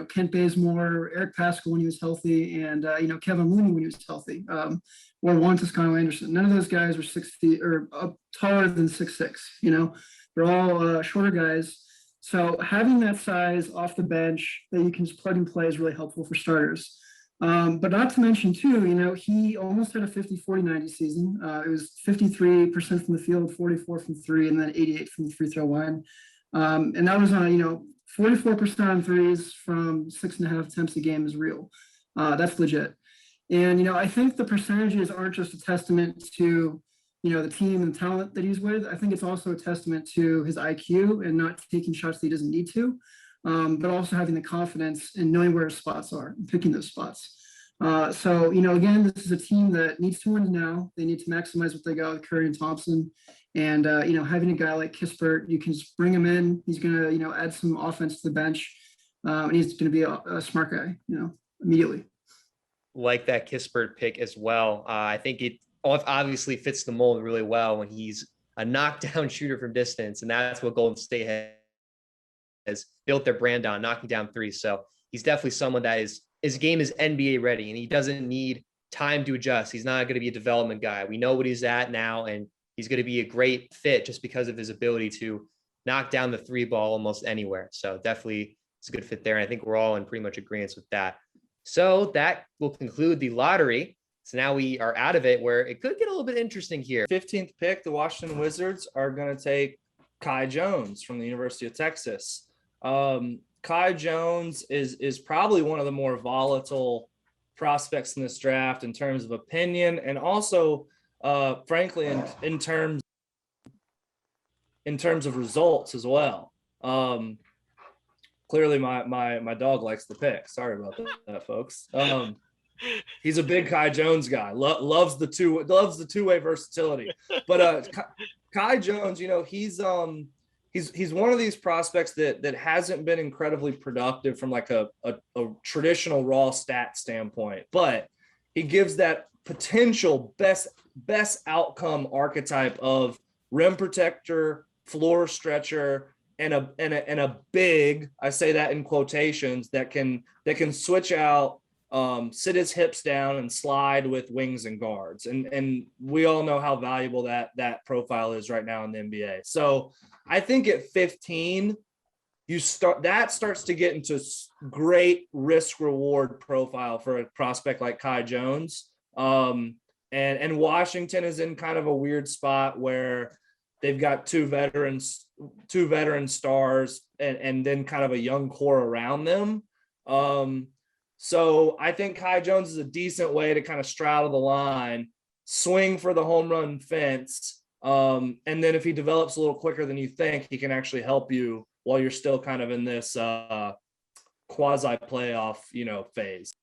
Kent Bazemore, Eric Paschall when he was healthy, and Kevin Looney when he was healthy, or Juan Toscano Anderson. None of those guys were 6 feet or taller than 6'6". They're all shorter guys. So having that size off the bench that you can just plug and play is really helpful for starters. But not to mention too, he almost had a 50-40-90 season. It was 53% from the field, 44 from 3, and then 88 from the free throw line. And that was on, 44% on threes from 6.5 attempts a game is real. That's legit. And, I think the percentages aren't just a testament to the team and the talent that he's with. I think it's also a testament to his IQ and not taking shots that he doesn't need to, but also having the confidence and knowing where his spots are and picking those spots. So, again, this is a team that needs to win now. They need to maximize what they got with Curry and Thompson. And, having a guy like Kispert, you can just bring him in. He's going to, add some offense to the bench. And he's going to be a smart guy, immediately. Like that Kispert pick as well. I think it obviously fits the mold really well when he's a knockdown shooter from distance. And that's what Golden State has built their brand on, knocking down threes. So he's definitely someone that his game is NBA ready, and he doesn't need time to adjust. He's not going to be a development guy. We know what he's at now, and he's going to be a great fit just because of his ability to knock down the three ball almost anywhere. So definitely it's a good fit there. And I think we're all in pretty much agreement with that. So that will conclude the lottery. So now we are out of it, where it could get a little bit interesting here. 15th pick, the Washington Wizards are going to take Kai Jones from the University of Texas. Kai Jones is probably one of the more volatile prospects in this draft in terms of opinion, and also, frankly, in terms of results as well. Clearly, my dog likes the pick. Sorry about that, folks. He's a big Kai Jones guy. Loves the two-way versatility. But Kai Jones, he's one of these prospects that hasn't been incredibly productive from like a traditional raw stat standpoint, but he gives that potential best outcome archetype of rim protector, floor stretcher, and a big, I say that in quotations, that can switch out, sit his hips down and slide with wings and guards. And we all know how valuable that profile is right now in the NBA. So I think at 15, starts to get into great risk reward profile for a prospect like Kai Jones. And Washington is in kind of a weird spot where they've got two veteran stars and then kind of a young core around them. So I think Kai Jones is a decent way to kind of straddle the line, swing for the home run fence. And then if he develops a little quicker than you think, he can actually help you while you're still kind of in this quasi playoff, phase.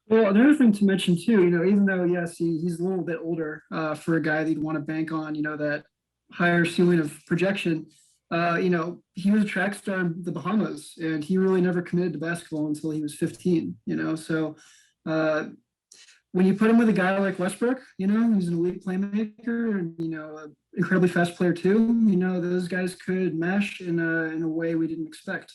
Well, another thing to mention too, even though, yes, he's a little bit older for a guy that you'd want to bank on, that higher ceiling of projection, he was a track star in the Bahamas, and he really never committed to basketball until he was 15, so when you put him with a guy like Westbrook, who's an elite playmaker and, an incredibly fast player too, those guys could mesh in a way we didn't expect.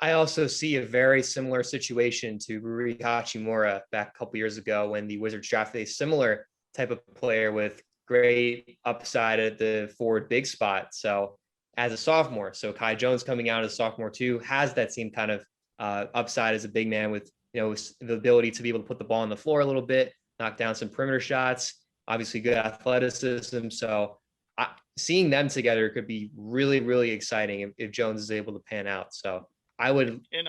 I also see a very similar situation to Rui Hachimura back a couple years ago when the Wizards drafted a similar type of player with great upside at the forward big spot. So as a sophomore, so Kai Jones coming out as a sophomore too, has that same kind of upside as a big man with, the ability to be able to put the ball on the floor a little bit, knock down some perimeter shots, obviously good athleticism. So seeing them together could be really, really exciting if Jones is able to pan out. So I would. And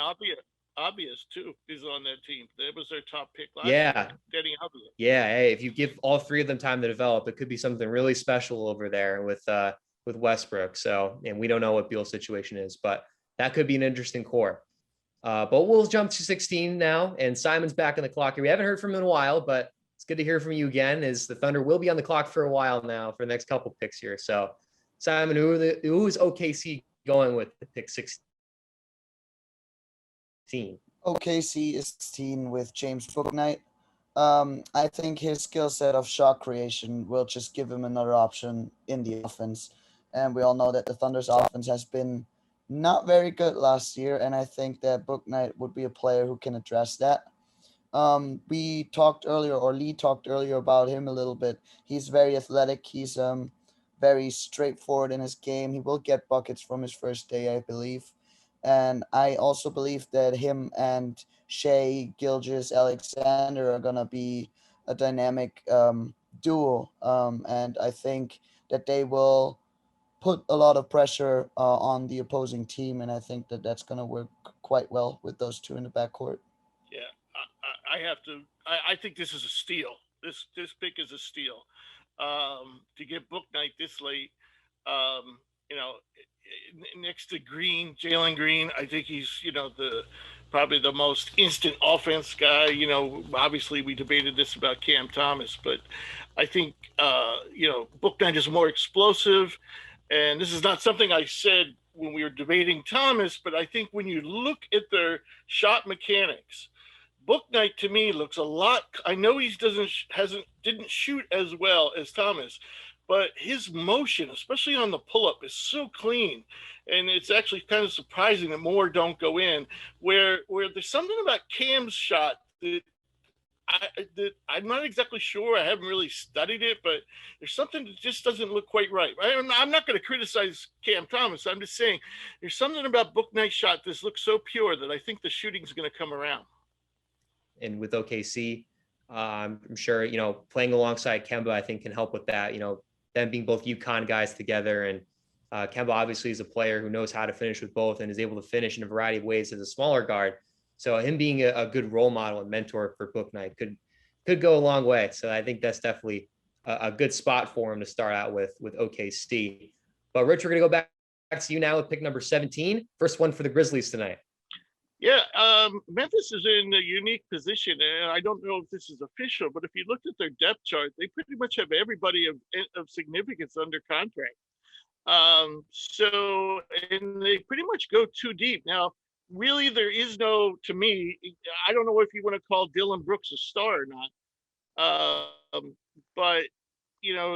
obvious too is on that team. That was their top pick last year. Getting obvious. Yeah. Hey, if you give all three of them time to develop, it could be something really special over there with Westbrook. So, and we don't know what Beal's situation is, but that could be an interesting core. But we'll jump to 16 now, and Simon's back on the clock here. We haven't heard from him in a while, but it's good to hear from you again, as the Thunder will be on the clock for a while now for the next couple picks here. So, Simon, who is OKC going with the pick 16? OKC is 16 with James Bouknight. I think his skill set of shot creation will just give him another option in the offense. And we all know that the Thunder's offense has been not very good last year, and I think that Bouknight would be a player who can address that. Lee talked earlier about him a little bit. He's very athletic. He's very straightforward in his game. He will get buckets from his first day, I believe. And I also believe that him and Shai Gilgeous-Alexander are going to be a dynamic duo. And I think that they will put a lot of pressure on the opposing team. And I think that that's going to work quite well with those two in the backcourt. Yeah, I think this is a steal. This pick is a steal. To get Book Night this late, um, you know, next to Green, Jalen Green, I think he's, the probably the most instant offense guy. Obviously we debated this about Cam Thomas, but I think Book Night is more explosive. And this is not something I said when we were debating Thomas, but I think when you look at their shot mechanics, Book Night to me looks a lot. I know he didn't shoot as well as Thomas, but his motion, especially on the pull up, is so clean, and it's actually kind of surprising that more don't go in. Where there's something about Cam's shot that I'm not exactly sure. I haven't really studied it, but there's something that just doesn't look quite right. I'm not going to criticize Cam Thomas. I'm just saying there's something about Book Night shot that looks so pure that I think the shooting's going to come around. And with OKC, I'm sure, playing alongside Kemba, I think can help with that, them being both UConn guys together. And Kemba obviously is a player who knows how to finish with both and is able to finish in a variety of ways as a smaller guard. So him being a good role model and mentor for Book Night could go a long way. So I think that's definitely a good spot for him to start out with OKC. But Rich, we're going to go back to you now with pick number 17. First one for the Grizzlies tonight. Yeah, Memphis is in a unique position, and I don't know if this is official, but if you looked at their depth chart, they pretty much have everybody of significance under contract. And they pretty much go too deep. Now, really, there is no, to me, I don't know if you want to call Dylan Brooks a star or not, but,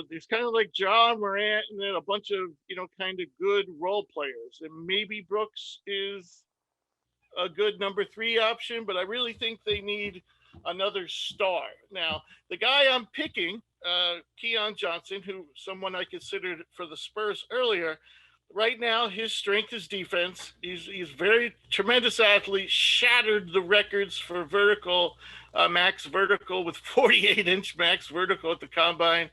there's kind of like Ja Morant and then a bunch of, kind of good role players, and maybe Brooks is a good number 3 option, but I really think they need another star. Now, the guy I'm picking, Keon Johnson, who someone I considered for the Spurs earlier, right now his strength is defense. He's very tremendous athlete, shattered the records for vertical, max vertical with 48-inch max vertical at the combine.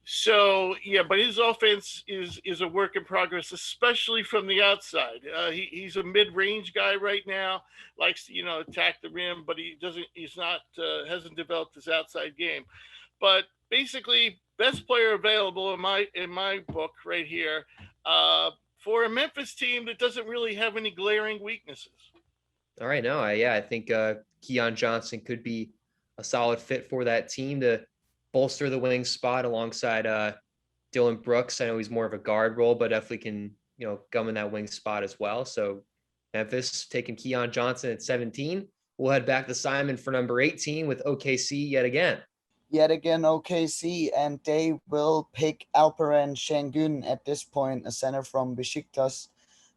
So yeah, but his offense is a work in progress, especially from the outside. He's a mid-range guy right now, likes to attack the rim, but hasn't developed his outside game. But basically, best player available in my book right here for a Memphis team that doesn't really have any glaring weaknesses. All right, I think Keon Johnson could be a solid fit for that team to bolster the wing spot alongside Dylan Brooks. I know he's more of a guard role, but definitely can, gum in that wing spot as well. So Memphis taking Keon Johnson at 17. We'll head back to Simon for number 18 with OKC yet again. OKC, and they will pick Alperen Şengün at this point, a center from Besiktas.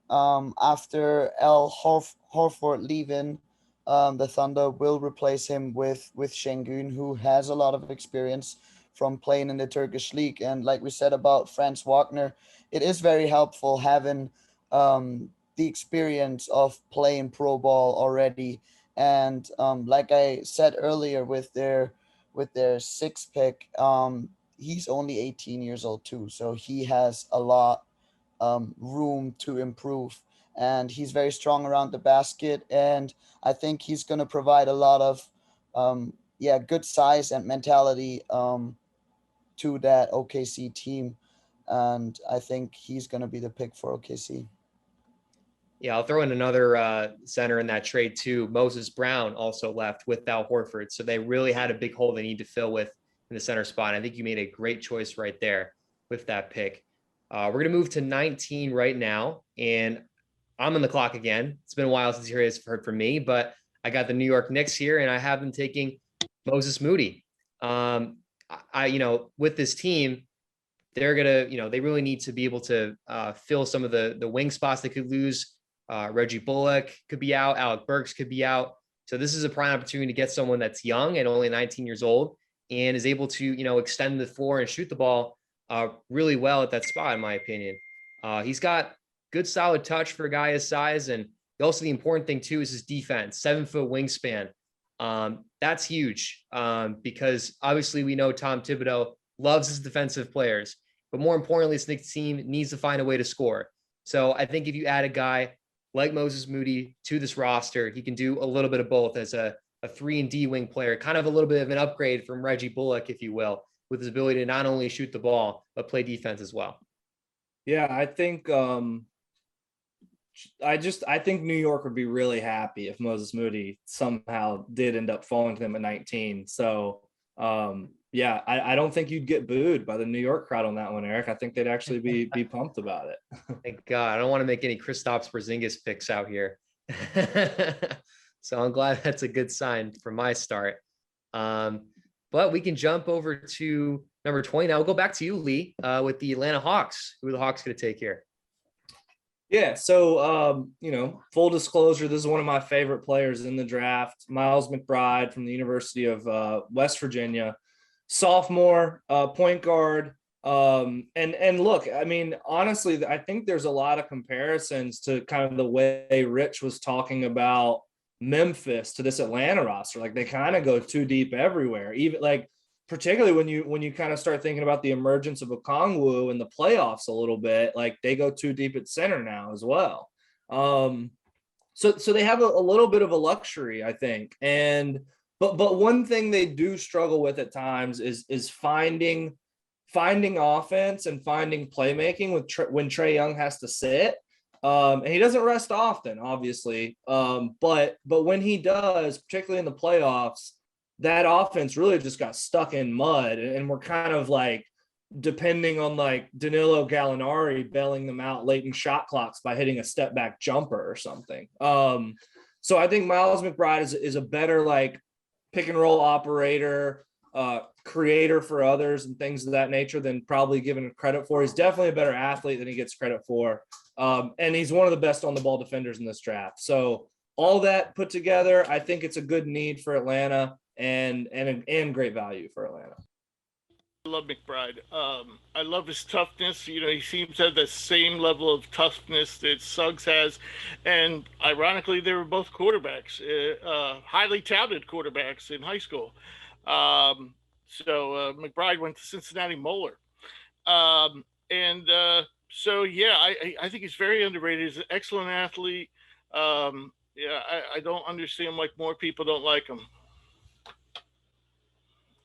After Horford leaving, the Thunder will replace him with Şengün, who has a lot of experience from playing in the Turkish league. And like we said about Franz Wagner, it is very helpful having the experience of playing pro ball already. And like I said earlier, with their 6th pick, he's only 18 years old too, so he has a lot room to improve. And he's very strong around the basket, and I think he's going to provide a lot of good size and mentality to that OKC team, and I think he's going to be the pick for OKC. Yeah, I'll throw in another center in that trade too. Moses Brown also left with Al Horford, so they really had a big hole they need to fill with in the center spot. I think you made a great choice right there with that pick. We're going to move to 19 right now, and I'm on the clock again. It's been a while since you heard from me, but I got the New York Knicks here, and I have them taking Moses Moody. With this team, they're gonna, they really need to be able to fill some of the wing spots they could lose. Reggie Bullock could be out. Alec Burks could be out. So this is a prime opportunity to get someone that's young and only 19 years old and is able to, extend the floor and shoot the ball really well at that spot, in my opinion. He's got good solid touch for a guy his size, and also the important thing too is his defense. 7-foot wingspan. That's huge because obviously we know Tom Thibodeau loves his defensive players, but more importantly, this Knicks team needs to find a way to score. So I think if you add a guy like Moses Moody to this roster, he can do a little bit of both as a a 3-and-D wing player, kind of a little bit of an upgrade from Reggie Bullock, if you will, with his ability to not only shoot the ball, but play defense as well. Yeah, I think I think New York would be really happy if Moses Moody somehow did end up falling to them at 19. So yeah, I don't think you'd get booed by the New York crowd on that one, Eric. I think they'd actually be pumped about it. Thank God. I don't want to make any Kristaps Porzingis picks out here. So I'm glad that's a good sign for my start. But we can jump over to number 20 now. We'll go back to you, Lee, with the Atlanta Hawks. Who are the Hawks going to take here? Yeah, so full disclosure, this is one of my favorite players in the draft, Miles McBride from the University of West Virginia, sophomore, point guard. And look, I mean, honestly, I think there's a lot of comparisons to kind of the way Rich was talking about Memphis to this Atlanta roster. Like they kind of go too deep everywhere, even like particularly when you kind of start thinking about the emergence of Okongwu in the playoffs a little bit, like they go too deep at center now as well. So they have a little bit of a luxury, I think. But one thing they do struggle with at times is finding offense and finding playmaking when Trae Young has to sit. And he doesn't rest often, obviously. But when he does, particularly in the playoffs, that offense really just got stuck in mud, and we're kind of like depending on like Danilo Gallinari bailing them out late in shot clocks by hitting a step back jumper or something. So I think Miles McBride is a better like pick and roll operator, creator for others and things of that nature than probably given credit for. He's definitely a better athlete than he gets credit for. And he's one of the best on the ball defenders in this draft. So all that put together, I think it's a good need for Atlanta and great value for Atlanta. I love McBride. I love his toughness. You know, he seems to have the same level of toughness that Suggs has. And ironically, they were both quarterbacks, highly touted quarterbacks in high school. So McBride went to Cincinnati Moeller. So, yeah, I think he's very underrated. He's an excellent athlete. Yeah, I don't understand why more people don't like him.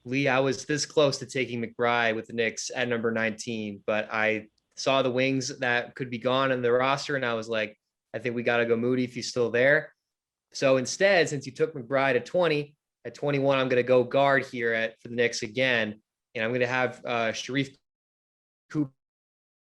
Lee, I was this close to taking McBride with the Knicks at number 19, but I saw the wings that could be gone in the roster, and I was like, I think we got to go Moody if he's still there. So instead, since you took McBride at 20, at 21, I'm going to go guard here for the Knicks again, and I'm going to have Sharif Cooper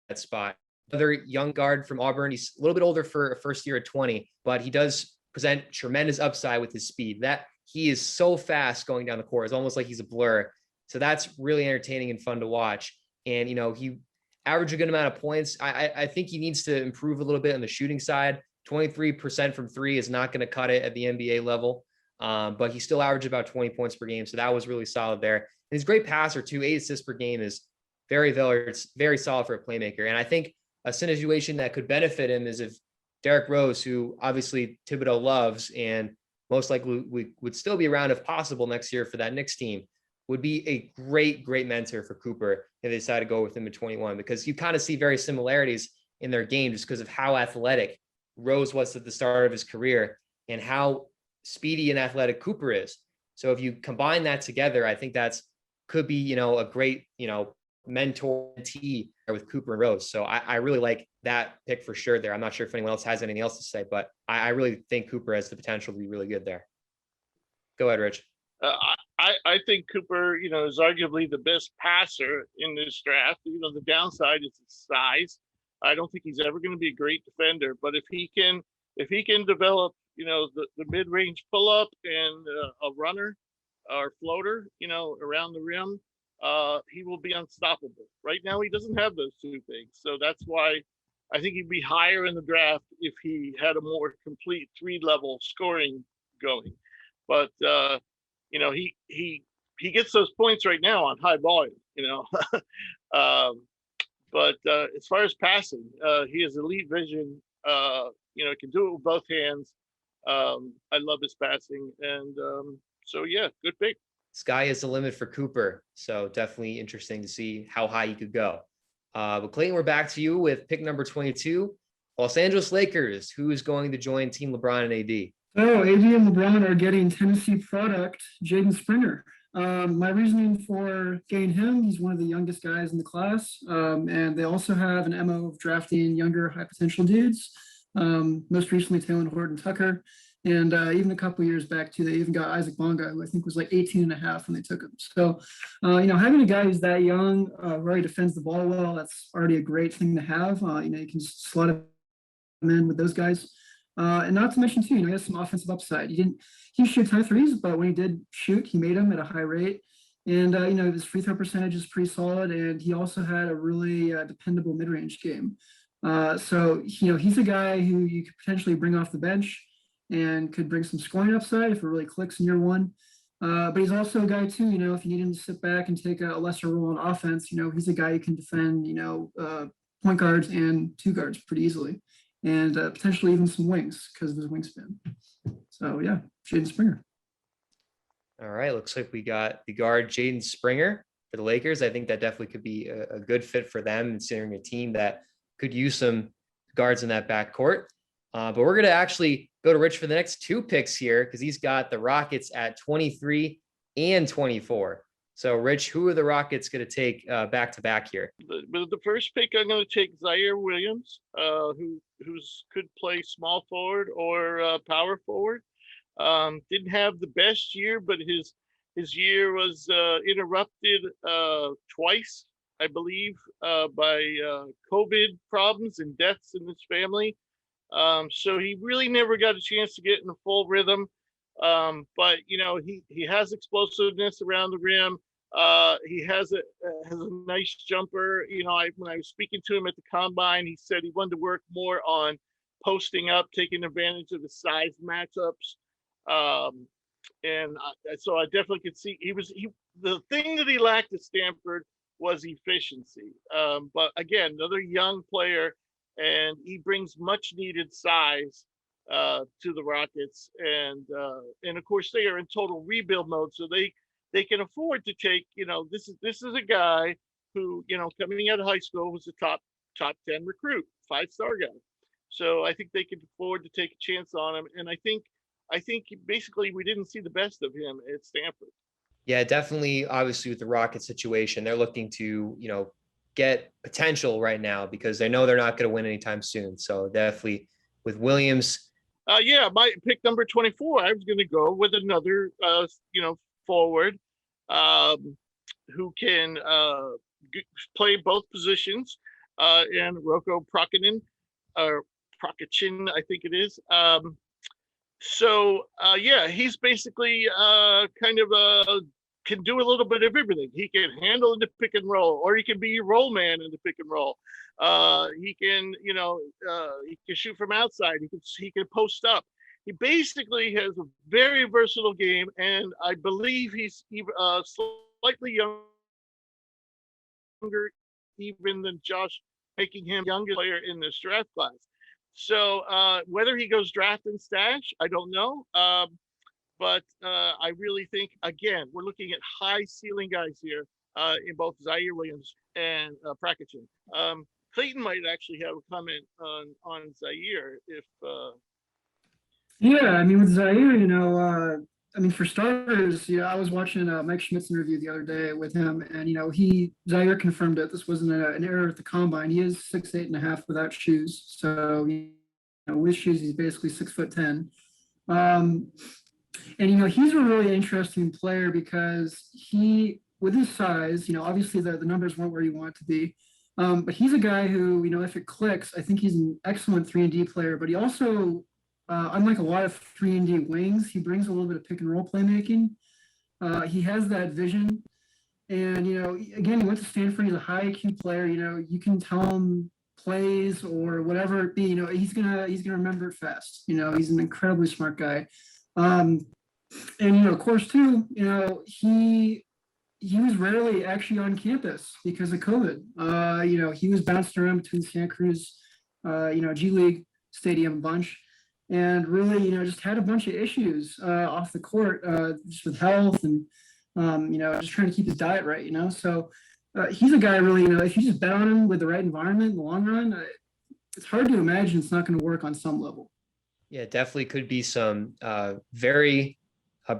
at spot. Another young guard from Auburn. He's a little bit older for a first year at 20, but he does present tremendous upside with his speed. That he is so fast going down the court. It's almost like he's a blur. So that's really entertaining and fun to watch. And, you know, he averaged a good amount of points. I think he needs to improve a little bit on the shooting side. 23% from three is not going to cut it at the NBA level. But he still averaged about 20 points per game. So that was really solid there. And he's a great passer too. 8 assists per game is it's very solid for a playmaker. And I think a situation that could benefit him is if Derrick Rose, who obviously Thibodeau loves and most likely would still be around if possible next year for that Knicks team, would be a great mentor for Cooper if they decide to go with him at 21, because you kind of see very similarities in their game just because of how athletic Rose was at the start of his career and how speedy and athletic Cooper is. So if you combine that together, I think could be, you know, a great, you know, mentee with Cooper and Rose. So I really like that pick for sure there. I'm not sure if anyone else has anything else to say, but I really think Cooper has the potential to be really good there. Go ahead, Rich. I think Cooper, you know, is arguably the best passer in this draft. You know, the downside is his size. I don't think he's ever going to be a great defender, but if he can develop, you know, the mid-range pull-up and a runner or floater, you know, around the rim, he will be unstoppable. Right now, he doesn't have those two things. So that's why I think he'd be higher in the draft if he had a more complete 3-level scoring going. But, you know, he gets those points right now on high volume, you know. But as far as passing, he has elite vision, you know, can do it with both hands. I love his passing. And so, yeah, good pick. Sky is the limit for Cooper. So definitely interesting to see how high he could go. But Clayton, we're back to you with pick number 22, Los Angeles Lakers. Who is going to join Team LeBron and AD? So AD and LeBron are getting Tennessee product, Jaden Springer. My reasoning for getting him, he's one of the youngest guys in the class. And they also have an MO of drafting younger high potential dudes. Most recently, Taylor Horton Tucker. And even a couple years back too, they even got Isaac Bonga, who I think was like 18 and a half when they took him. So, having a guy who's that young, who already defends the ball well, that's already a great thing to have. You can just slot him in with those guys. And not to mention too, he has some offensive upside. He shoot ton of threes, but when he did shoot, he made them at a high rate. And his free throw percentage is pretty solid, and he also had a really dependable mid-range game. So he's a guy who you could potentially bring off the bench and could bring some scoring upside if it really clicks in year one. But he's also a guy too, if you need him to sit back and take a lesser role on offense, he's a guy who can defend, point guards and two guards pretty easily, and potentially even some wings because of his wingspan. So yeah, Jaden Springer. All right, looks like we got the guard Jaden Springer for the Lakers. I think that definitely could be a good fit for them, considering a team that could use some guards in that backcourt. But we're going to actually go to Rich for the next two picks here because he's got the Rockets at 23 and 24. So, Rich, who are the Rockets going to take back to back here? With the first pick, I'm going to take Zaire Williams, who's could play small forward or power forward. Didn't have the best year, but his year was interrupted twice, I believe, by COVID problems and deaths in his family. So he really never got a chance to get in a full rhythm. But he has explosiveness around the rim. He has a nice jumper. When I was speaking to him at the combine, he said he wanted to work more on posting up, taking advantage of the size matchups. So I definitely could see the thing that he lacked at Stanford was efficiency. But again, another young player, and he brings much needed size to the Rockets, and of course they are in total rebuild mode, so they can afford to take. This is a guy who coming out of high school was a top 10 recruit, 5-star guy. So I think they can afford to take a chance on him, and I think basically we didn't see the best of him at Stanford. Yeah, definitely. Obviously, with the Rockets situation, they're looking to get potential right now because they know they're not going to win anytime soon. So definitely with Williams. My pick number 24, I was going to go with another, forward who can play both positions, and Roko Prokachin, I think it is. He's basically kind of can do a little bit of everything. He can handle the pick and roll, or he can be a roll man in the pick and roll. He can shoot from outside. He can post up. He basically has a very versatile game, and I believe he's slightly younger even than Josh, making him youngest player in this draft class. So whether he goes draft and stash, I don't know. But I really think, again, we're looking at high ceiling guys here in both Zaire Williams and Prokachin. Clayton might actually have a comment on Zaire if. Yeah, with Zaire, for starters, I was watching Mike Schmidt's interview the other day with him, and Zaire confirmed it. This wasn't an error at the combine. He is 6'8.5" without shoes, so with shoes he's basically 6'10". And he's a really interesting player because with his size, obviously the numbers weren't where you want it to be, but he's a guy who, if it clicks, I think he's an excellent 3-and-D player. But he also, unlike a lot of 3-and-D wings, he brings a little bit of pick and roll playmaking. He has that vision, and again, he went to Stanford. He's a high IQ player. You can tell him plays or whatever it be. He's gonna remember it fast. He's an incredibly smart guy. And of course too, he was rarely actually on campus because of COVID. He was bounced around between Santa Cruz, G League stadium a bunch, and really, just had a bunch of issues off the court, just with health and just trying to keep his diet right. So he's a guy really, if you just bet on him with the right environment in the long run, it's hard to imagine it's not going to work on some level. Yeah, definitely could be some very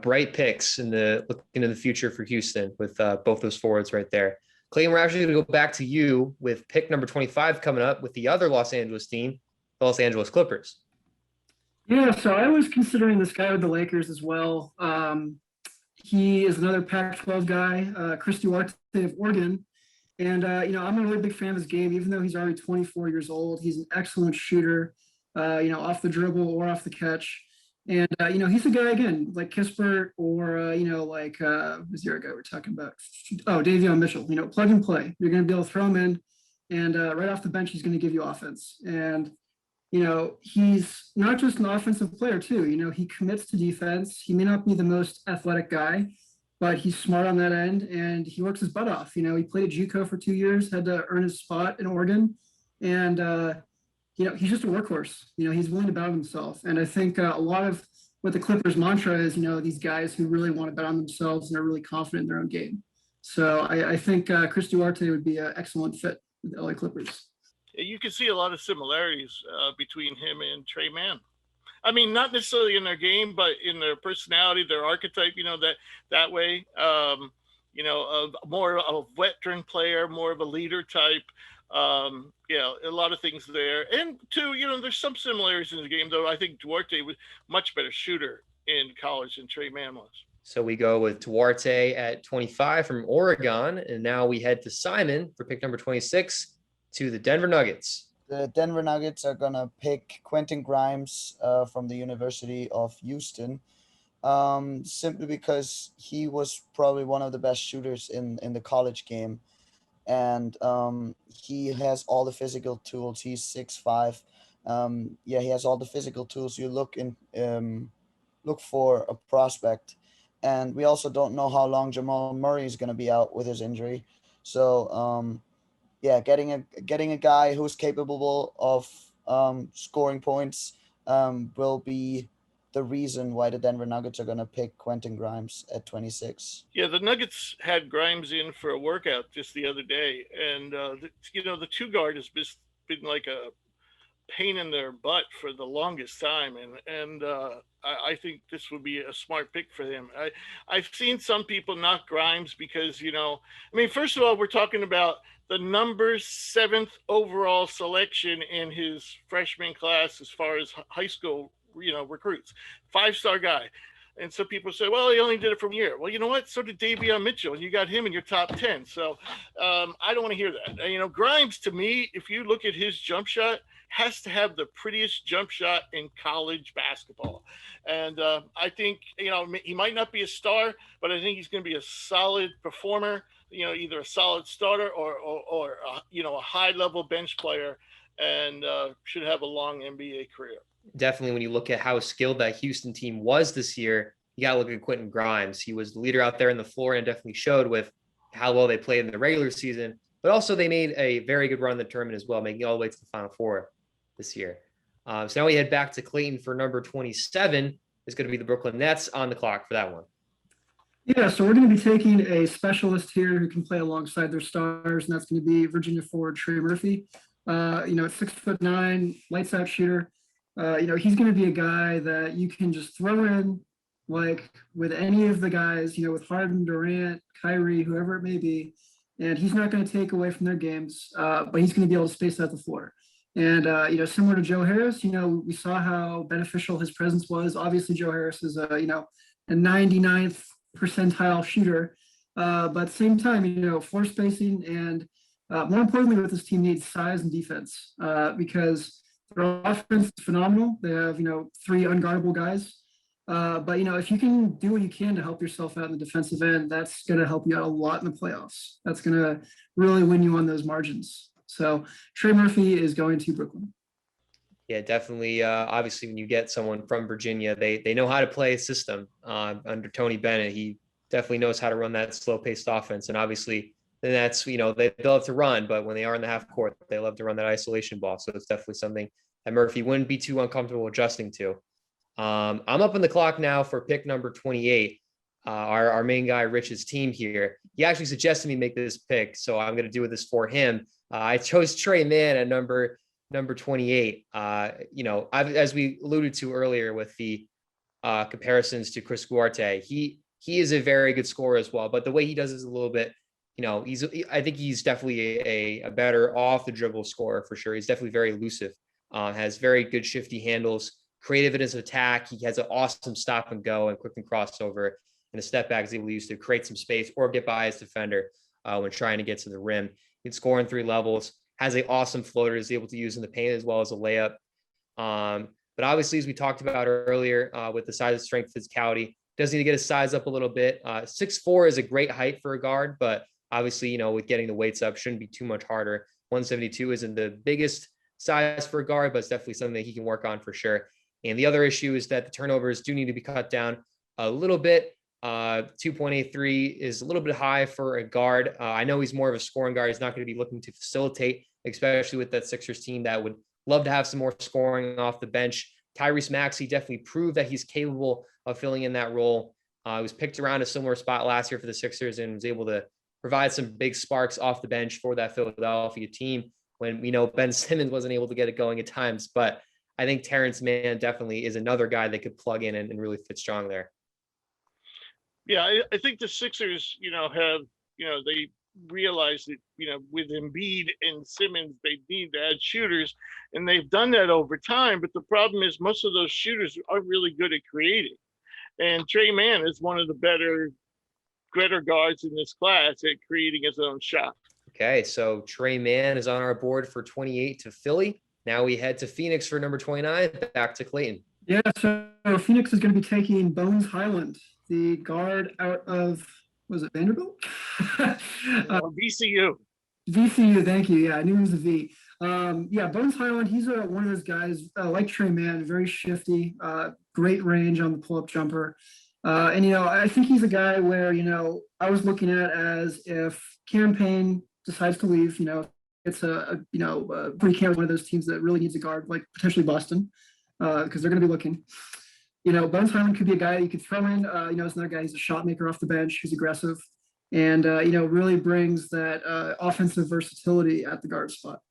bright picks looking into the future for Houston with both those forwards right there. Clayton, we're actually going to go back to you with pick number 25 coming up with the other Los Angeles team, the Los Angeles Clippers. Yeah, so I was considering this guy with the Lakers as well. He is another Pac-12 guy, Chris Duarte of Oregon. And, I'm a really big fan of his game, even though he's already 24 years old. He's an excellent shooter, off the dribble or off the catch. And, he's a guy, again, like Kispert or, who's the other guy we're talking about? Oh, Davion Mitchell, plug and play. You're going to be able to throw him in. And right off the bench, he's going to give you offense. And, he's not just an offensive player, too. He commits to defense. He may not be the most athletic guy, but he's smart on that end and he works his butt off. He played at JUCO for 2 years, had to earn his spot in Oregon. And, he's just a workhorse. He's willing to bet on himself. And I think a lot of what the Clippers mantra is, these guys who really want to bet on themselves and are really confident in their own game. So I think Chris Duarte would be an excellent fit with the LA Clippers. You can see a lot of similarities between him and Trey Mann. I mean, not necessarily in their game, but in their personality, their archetype, that way, more of a veteran player, more of a leader type. A lot of things there. And two, there's some similarities in the game, though. I think Duarte was much better shooter in college than Trey Mann was. So we go with Duarte at 25 from Oregon. And now we head to Simon for pick number 26 to the Denver Nuggets. The Denver Nuggets are going to pick Quentin Grimes from the University of Houston, simply because he was probably one of the best shooters in the college game. And he has all the physical tools. He's 6'5". He has all the physical tools you look for a prospect. And we also don't know how long Jamal Murray is going to be out with his injury. So, getting a guy who's capable of scoring points will be the reason why the Denver Nuggets are going to pick Quentin Grimes at 26. Yeah, the Nuggets had Grimes in for a workout just the other day. And, the two guard has been like a pain in their butt for the longest time. And I think this would be a smart pick for them. I've seen some people knock Grimes because, first of all, we're talking about the number 7th overall selection in his freshman class as far as high school, recruits, 5-star guy. And so people say, well, he only did it for a year. Well, you know what? So did Davion Mitchell, and you got him in your top 10. So I don't want to hear that. Grimes, to me, if you look at his jump shot, has to have the prettiest jump shot in college basketball. And I think, he might not be a star, but I think he's going to be a solid performer, either a solid starter or a high-level bench player, and should have a long NBA career. Definitely, when you look at how skilled that Houston team was this year, you got to look at Quentin Grimes. He was the leader out there in the floor and definitely showed with how well they played in the regular season, but also they made a very good run in the tournament as well, making it all the way to the Final Four this year. So now we head back to Clayton for number 27. Is going to be the Brooklyn Nets on the clock for that one. Yeah, so we're going to be taking a specialist here who can play alongside their stars, and that's going to be Virginia forward Trey Murphy. At 6'9", lights out shooter. He's going to be a guy that you can just throw in, like with any of the guys, with Harden, Durant, Kyrie, whoever it may be, and he's not going to take away from their games, but he's going to be able to space out the floor. And, similar to Joe Harris, we saw how beneficial his presence was. Obviously, Joe Harris is a 99th percentile shooter, but at the same time, floor spacing and more importantly, what this team needs, size and defense, because their offense is phenomenal. They have, 3 unguardable guys. But, if you can do what you can to help yourself out in the defensive end, that's going to help you out a lot in the playoffs. That's going to really win you on those margins. So Trey Murphy is going to Brooklyn. Yeah, definitely. Obviously, when you get someone from Virginia, they know how to play a system under Tony Bennett. He definitely knows how to run that slow-paced offense. And obviously, then that's, they love to run, but when they are in the half court, they love to run that isolation ball. So it's definitely something that Murphy wouldn't be too uncomfortable adjusting to. I'm up on the clock now for pick number 28. Our main guy, Rich's team here. He actually suggested me make this pick, so I'm going to do this for him. I chose Trey Mann at number number 28. As we alluded to earlier with the comparisons to Chris Duarte, he is a very good scorer as well. But the way he does is a little bit, I think he's definitely a better off the dribble scorer for sure. He's definitely very elusive, has very good shifty handles, creative in his attack. He has an awesome stop and go and quick and crossover, and a step back is able to use to create some space or get by his defender when trying to get to the rim. He can score in 3 levels, has an awesome floater, is able to use in the paint as well as a layup. But obviously, as we talked about earlier, with the size, strength, physicality, does need to get his size up a little bit. 6'4" is a great height for a guard, but obviously, with getting the weights up shouldn't be too much harder. 172 isn't the biggest size for a guard, but it's definitely something that he can work on for sure. And the other issue is that the turnovers do need to be cut down a little bit. 2.83 is a little bit high for a guard. I know he's more of a scoring guard. He's not going to be looking to facilitate, especially with that Sixers team that would love to have some more scoring off the bench. Tyrese Maxey definitely proved that he's capable of filling in that role. He was picked around a similar spot last year for the Sixers and was able to provide some big sparks off the bench for that Philadelphia team when we know Ben Simmons wasn't able to get it going at times. But I think Terrence Mann definitely is another guy that could plug in and really fit strong there. Yeah, I think the Sixers, have, they realized that, with Embiid and Simmons, they need to add shooters, and they've done that over time. But the problem is most of those shooters are really good at creating. And Trey Mann is one of the better guards in this class at creating his own shot. Okay, so Trey Mann is on our board for 28 to Philly. Now we head to Phoenix for number 29, back to Clayton. Yeah, so Phoenix is going to be taking Bones Highland, the guard out of, was it Vanderbilt? VCU. VCU, thank you. Yeah, I knew it was a V. Bones Highland, he's one of those guys like Trey Mann, very shifty, great range on the pull-up jumper. I think he's a guy where, I was looking at as if Cam Payne decides to leave, it's pre-Cam, one of those teams that really needs a guard, like potentially Boston, because they're going to be looking. Bones Highland could be a guy you could throw in. It's another guy. He's a shot maker off the bench. Who's aggressive, and really brings that offensive versatility at the guard spot.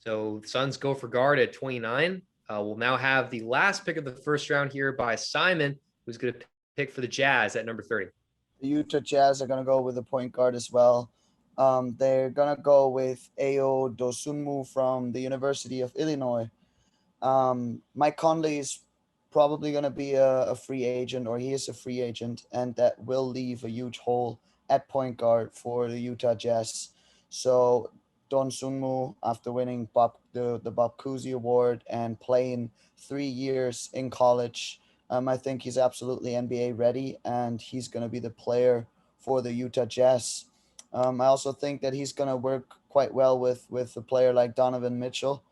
So the Suns go for guard at 29. We'll now have the last pick of the first round here by Simon, who's going to pick for the Jazz at number 30. The Utah Jazz are going to go with a point guard as well. They're going to go with Ayo Dosunmu from the University of Illinois. Mike Conley is probably going to be a free agent, or he is a free agent, and that will leave a huge hole at point guard for the Utah Jazz. So Don Sunmu, after winning the Bob Cousy Award and playing 3 years in college, I think he's absolutely NBA ready, and he's going to be the player for the Utah Jazz. I also think that he's going to work quite well with a player like Donovan Mitchell,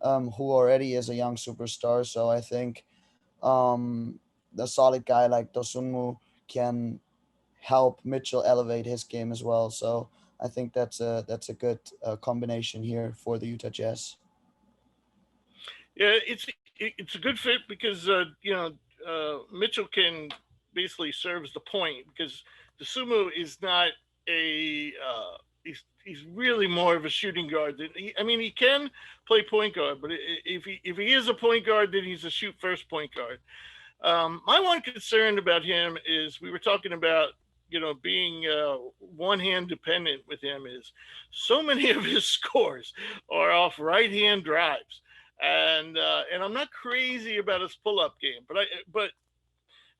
who already is a young superstar. So I think the solid guy like Dosunmu can help Mitchell elevate his game as well. So I think that's a good combination here for the Utah Jazz. Yeah, it's a good fit because Mitchell can basically serve as the point, because Dosunmu is not he's really more of a shooting guard. He can play point guard, but if he is a point guard, then he's a shoot first point guard. My one concern about him is, we were talking about, being one hand dependent with him, is so many of his scores are off right hand drives. And I'm not crazy about his pull up game, but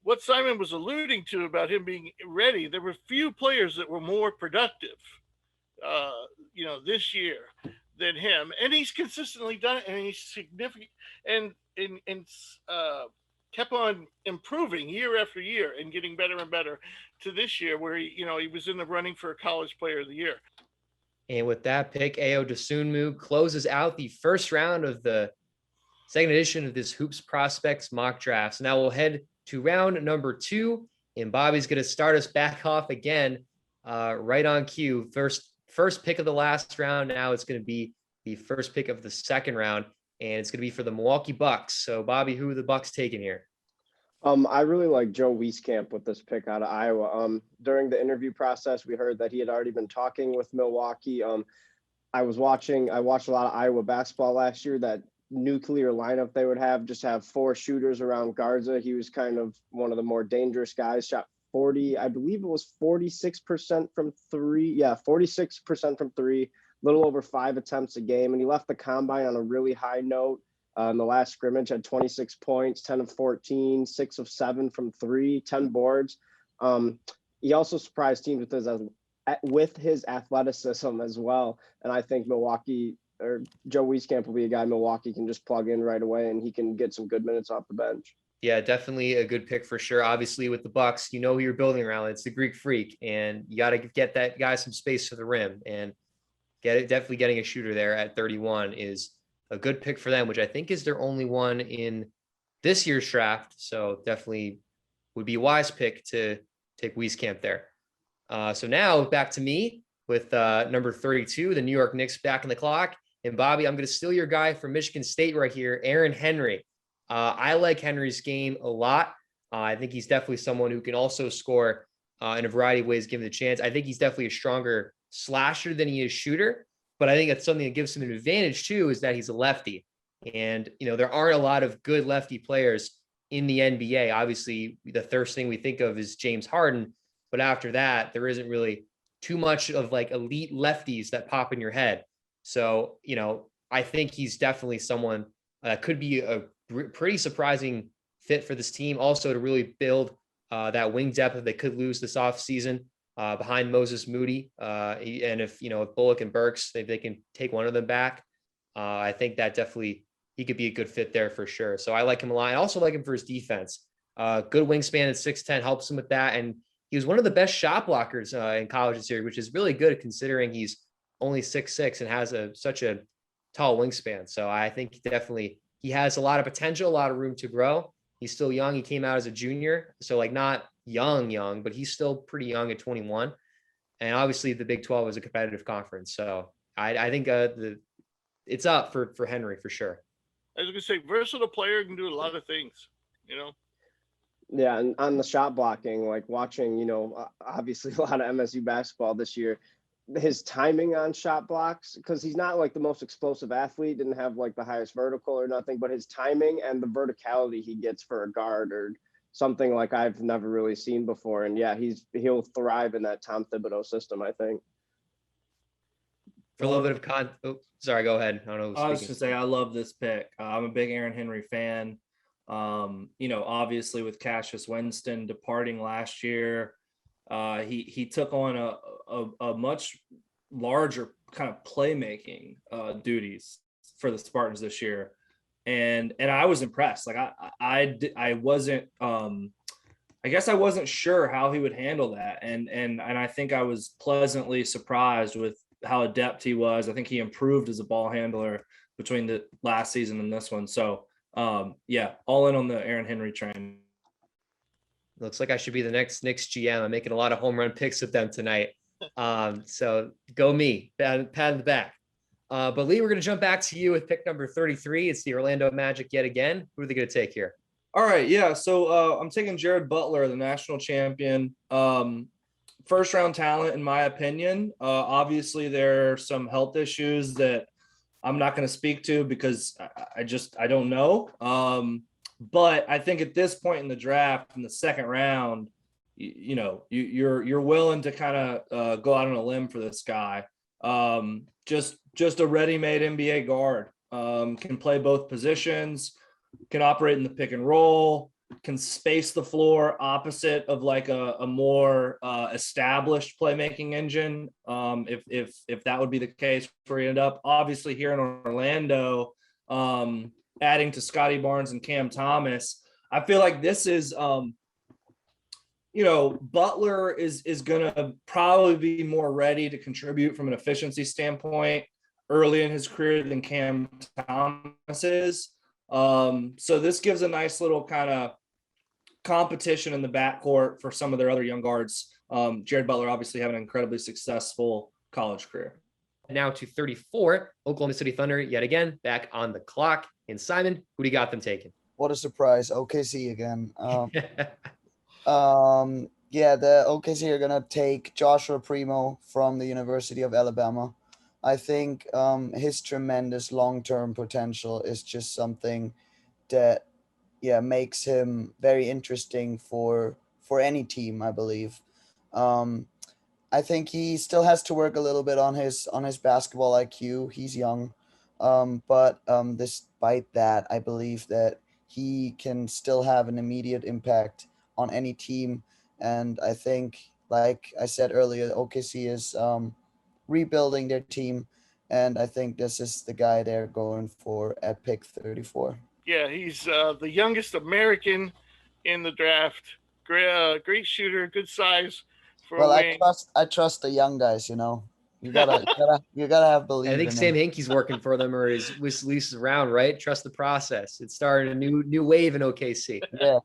what Simon was alluding to about him being ready, there were few players that were more productive, this year than him, and he's consistently done it, and he's significant and kept on improving year after year and getting better and better to this year, where he was in the running for a college player of the year. And with that pick, Ayo Dosunmu closes out the first round of the second edition of this Hoops Prospects mock drafts. Now we'll head to round number 2, and Bobby's going to start us back off again, right on cue. First pick of the last round. Now it's going to be the first pick of the second round, and it's going to be for the Milwaukee Bucks. So, Bobby, who are the Bucks taking here? I really like Joe Wieskamp with this pick out of Iowa. During the interview process, we heard that he had already been talking with Milwaukee. I watched a lot of Iowa basketball last year. That nuclear lineup they would have, just have 4 shooters around Garza. He was kind of one of the more dangerous guys. Shot 40, I believe it was 46% from 3. Yeah, 46% from 3, little over 5 attempts a game. And he left the combine on a really high note. In the last scrimmage, had 26 points, 10 of 14, 6 of 7 from 3, 10 boards. He also surprised teams with his athleticism as well. And I think Milwaukee, or Joe Wieskamp, will be a guy Milwaukee can just plug in right away, and he can get some good minutes off the bench. Yeah, definitely a good pick for sure. Obviously, with the Bucks, you know who you're building around. It's the Greek Freak, and you got to get that guy some space to the rim, and definitely getting a shooter there at 31 is a good pick for them, which I think is their only one in this year's draft. So definitely would be a wise pick to take Wieskamp there. So now back to me with number 32, the New York Knicks back in the clock. And Bobby, I'm going to steal your guy from Michigan State right here, Aaron Henry. I like Henry's game a lot. I think he's definitely someone who can also score in a variety of ways given the chance. I think he's definitely a stronger slasher than he is shooter, but I think that's something that gives him an advantage too, is that he's a lefty. And, you know, there aren't a lot of good lefty players in the NBA. Obviously, the first thing we think of is James Harden, but after that, there isn't really too much of like elite lefties that pop in your head. So, you know, I think he's definitely someone that could be a pretty surprising fit for this team. Also to really build that wing depth that they could lose this offseason behind Moses Moody. And if Bullock and Burks, if they can take one of them back, I think that definitely he could be a good fit there for sure. So I like him a lot. I also like him for his defense. Good wingspan at 6'10" helps him with that. And he was one of the best shot blockers in college this year, which is really good considering he's only 6'6" and has such a tall wingspan. So I think he has a lot of potential, a lot of room to grow. He's still young. He came out as a junior, so like not young, but he's still pretty young at 21. And obviously the Big 12 is a competitive conference. So I think it's up for Henry for sure. I was going to say, versatile player, can do a lot of things, Yeah, and on the shot blocking, like watching, obviously a lot of MSU basketball this year, his timing on shot blocks, because he's not like the most explosive athlete, didn't have like the highest vertical or nothing, but his timing and the verticality he gets for a guard or something like I've never really seen before. And yeah, he'll thrive in that Tom Thibodeau system, I think. For a little bit of sorry, go ahead. I don't know. I was just gonna say I love this pick. I'm a big Aaron Henry fan. Obviously with Cassius Winston departing last year, he took on a much larger kind of playmaking duties for the Spartans this year, and I was impressed. Like I wasn't I guess I wasn't sure how he would handle that, and I think I was pleasantly surprised with how adept he was. I think he improved as a ball handler between the last season and this one. So yeah, all in on the Aaron Henry train. Looks like I should be the next Knicks GM. I'm making a lot of home run picks with them tonight. So go me, pat in the back. But Lee, we're going to jump back to you with pick number 33. It's the Orlando Magic yet again. Who are they going to take here? All right. Yeah. So I'm taking Jared Butler, the national champion. First round talent, in my opinion. Obviously, there are some health issues that I'm not going to speak to because I don't know. But I think at this point in the draft, in the second round, you're willing to kind of go out on a limb for this guy. Just a ready-made NBA guard. Can play both positions, can operate in the pick and roll, can space the floor opposite of like a more established playmaking engine. If that would be the case where he ended up, obviously here in Orlando, adding to Scotty Barnes and Cam Thomas, I feel like this is, Butler is going to probably be more ready to contribute from an efficiency standpoint early in his career than Cam Thomas is. So this gives a nice little kind of competition in the backcourt for some of their other young guards. Jared Butler obviously having an incredibly successful college career. Now to 34, Oklahoma City Thunder yet again back on the clock. And Simon, who do you got them taking? What a surprise. OKC again. Yeah, the OKC are going to take Joshua Primo from the University of Alabama. I think his tremendous long-term potential is just something that, yeah, makes him very interesting for any team, I believe. Um, I think he still has to work a little bit on his basketball IQ. He's young, but despite that, I believe that he can still have an immediate impact on any team. And I think, like I said earlier, OKC is rebuilding their team, and I think this is the guy they're going for at pick 34. Yeah, he's the youngest American in the draft. Great shooter, good size for a Well, wing. I trust the young guys. You know, you gotta have I believe think in Sam them. Hinkie's working for them, or is with least around, right? Trust the process. It's starting a new wave in OKC. Yeah,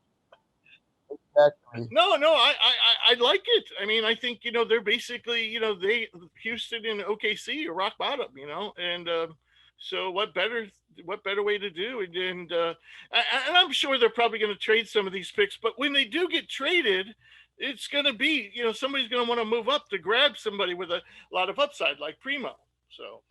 exactly. No, I like it. I mean, I think they're basically they Houston and OKC are rock bottom, and so what better way to do it? And I'm sure they're probably going to trade some of these picks, but when they do get traded, it's going to be somebody's going to want to move up to grab somebody with a lot of upside like Primo. So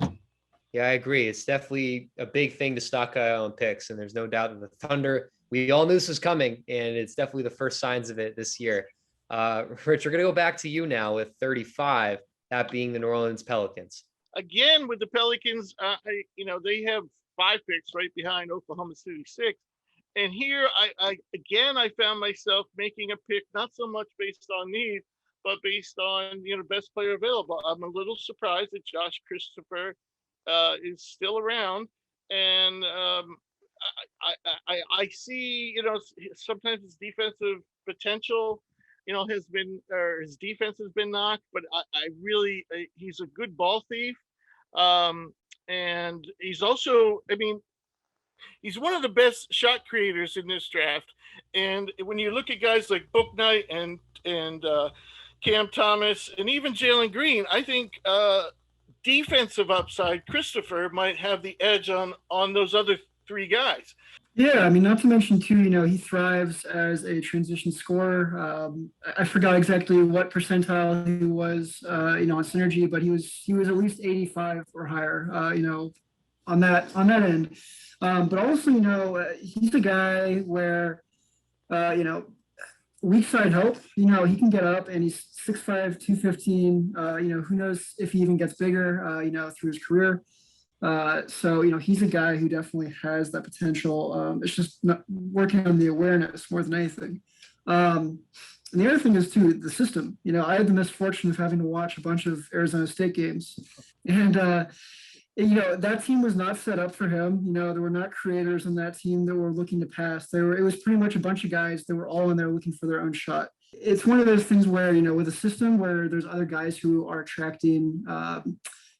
Yeah, I agree. It's definitely a big thing to stock on picks, and there's no doubt that the Thunder. We all knew this was coming, and it's definitely the first signs of it this year. Rich, we're gonna go back to you now with 35, that being the New Orleans Pelicans. again with the Pelicans, they have 5 picks right behind Oklahoma City 6. And here, I found myself making a pick not so much based on need, but based on best player available. I'm a little surprised that Josh Christopher is still around, and I see sometimes his defensive potential has been, or his defense has been knocked, but I really he's a good ball thief, um, and he's also, I mean, he's one of the best shot creators in this draft. And when you look at guys like Book Knight and Cam Thomas and even Jalen Green, I think defensive upside, Christopher might have the edge on those other 3 guys. Yeah, I mean, not to mention too, he thrives as a transition scorer. I forgot exactly what percentile he was, on synergy, but he was at least 85 or higher, on that end. But also, he's a guy where, weak side help. He can get up, and he's 6'5", 215. Who knows if he even gets bigger, through his career. So he's a guy who definitely has that potential. It's just not working on the awareness more than anything. And the other thing is too the system. I had the misfortune of having to watch a bunch of Arizona State games, and that team was not set up for him. There were not creators on that team that were looking to pass. It was pretty much a bunch of guys that were all in there looking for their own shot. It's one of those things where with a system where there's other guys who are attracting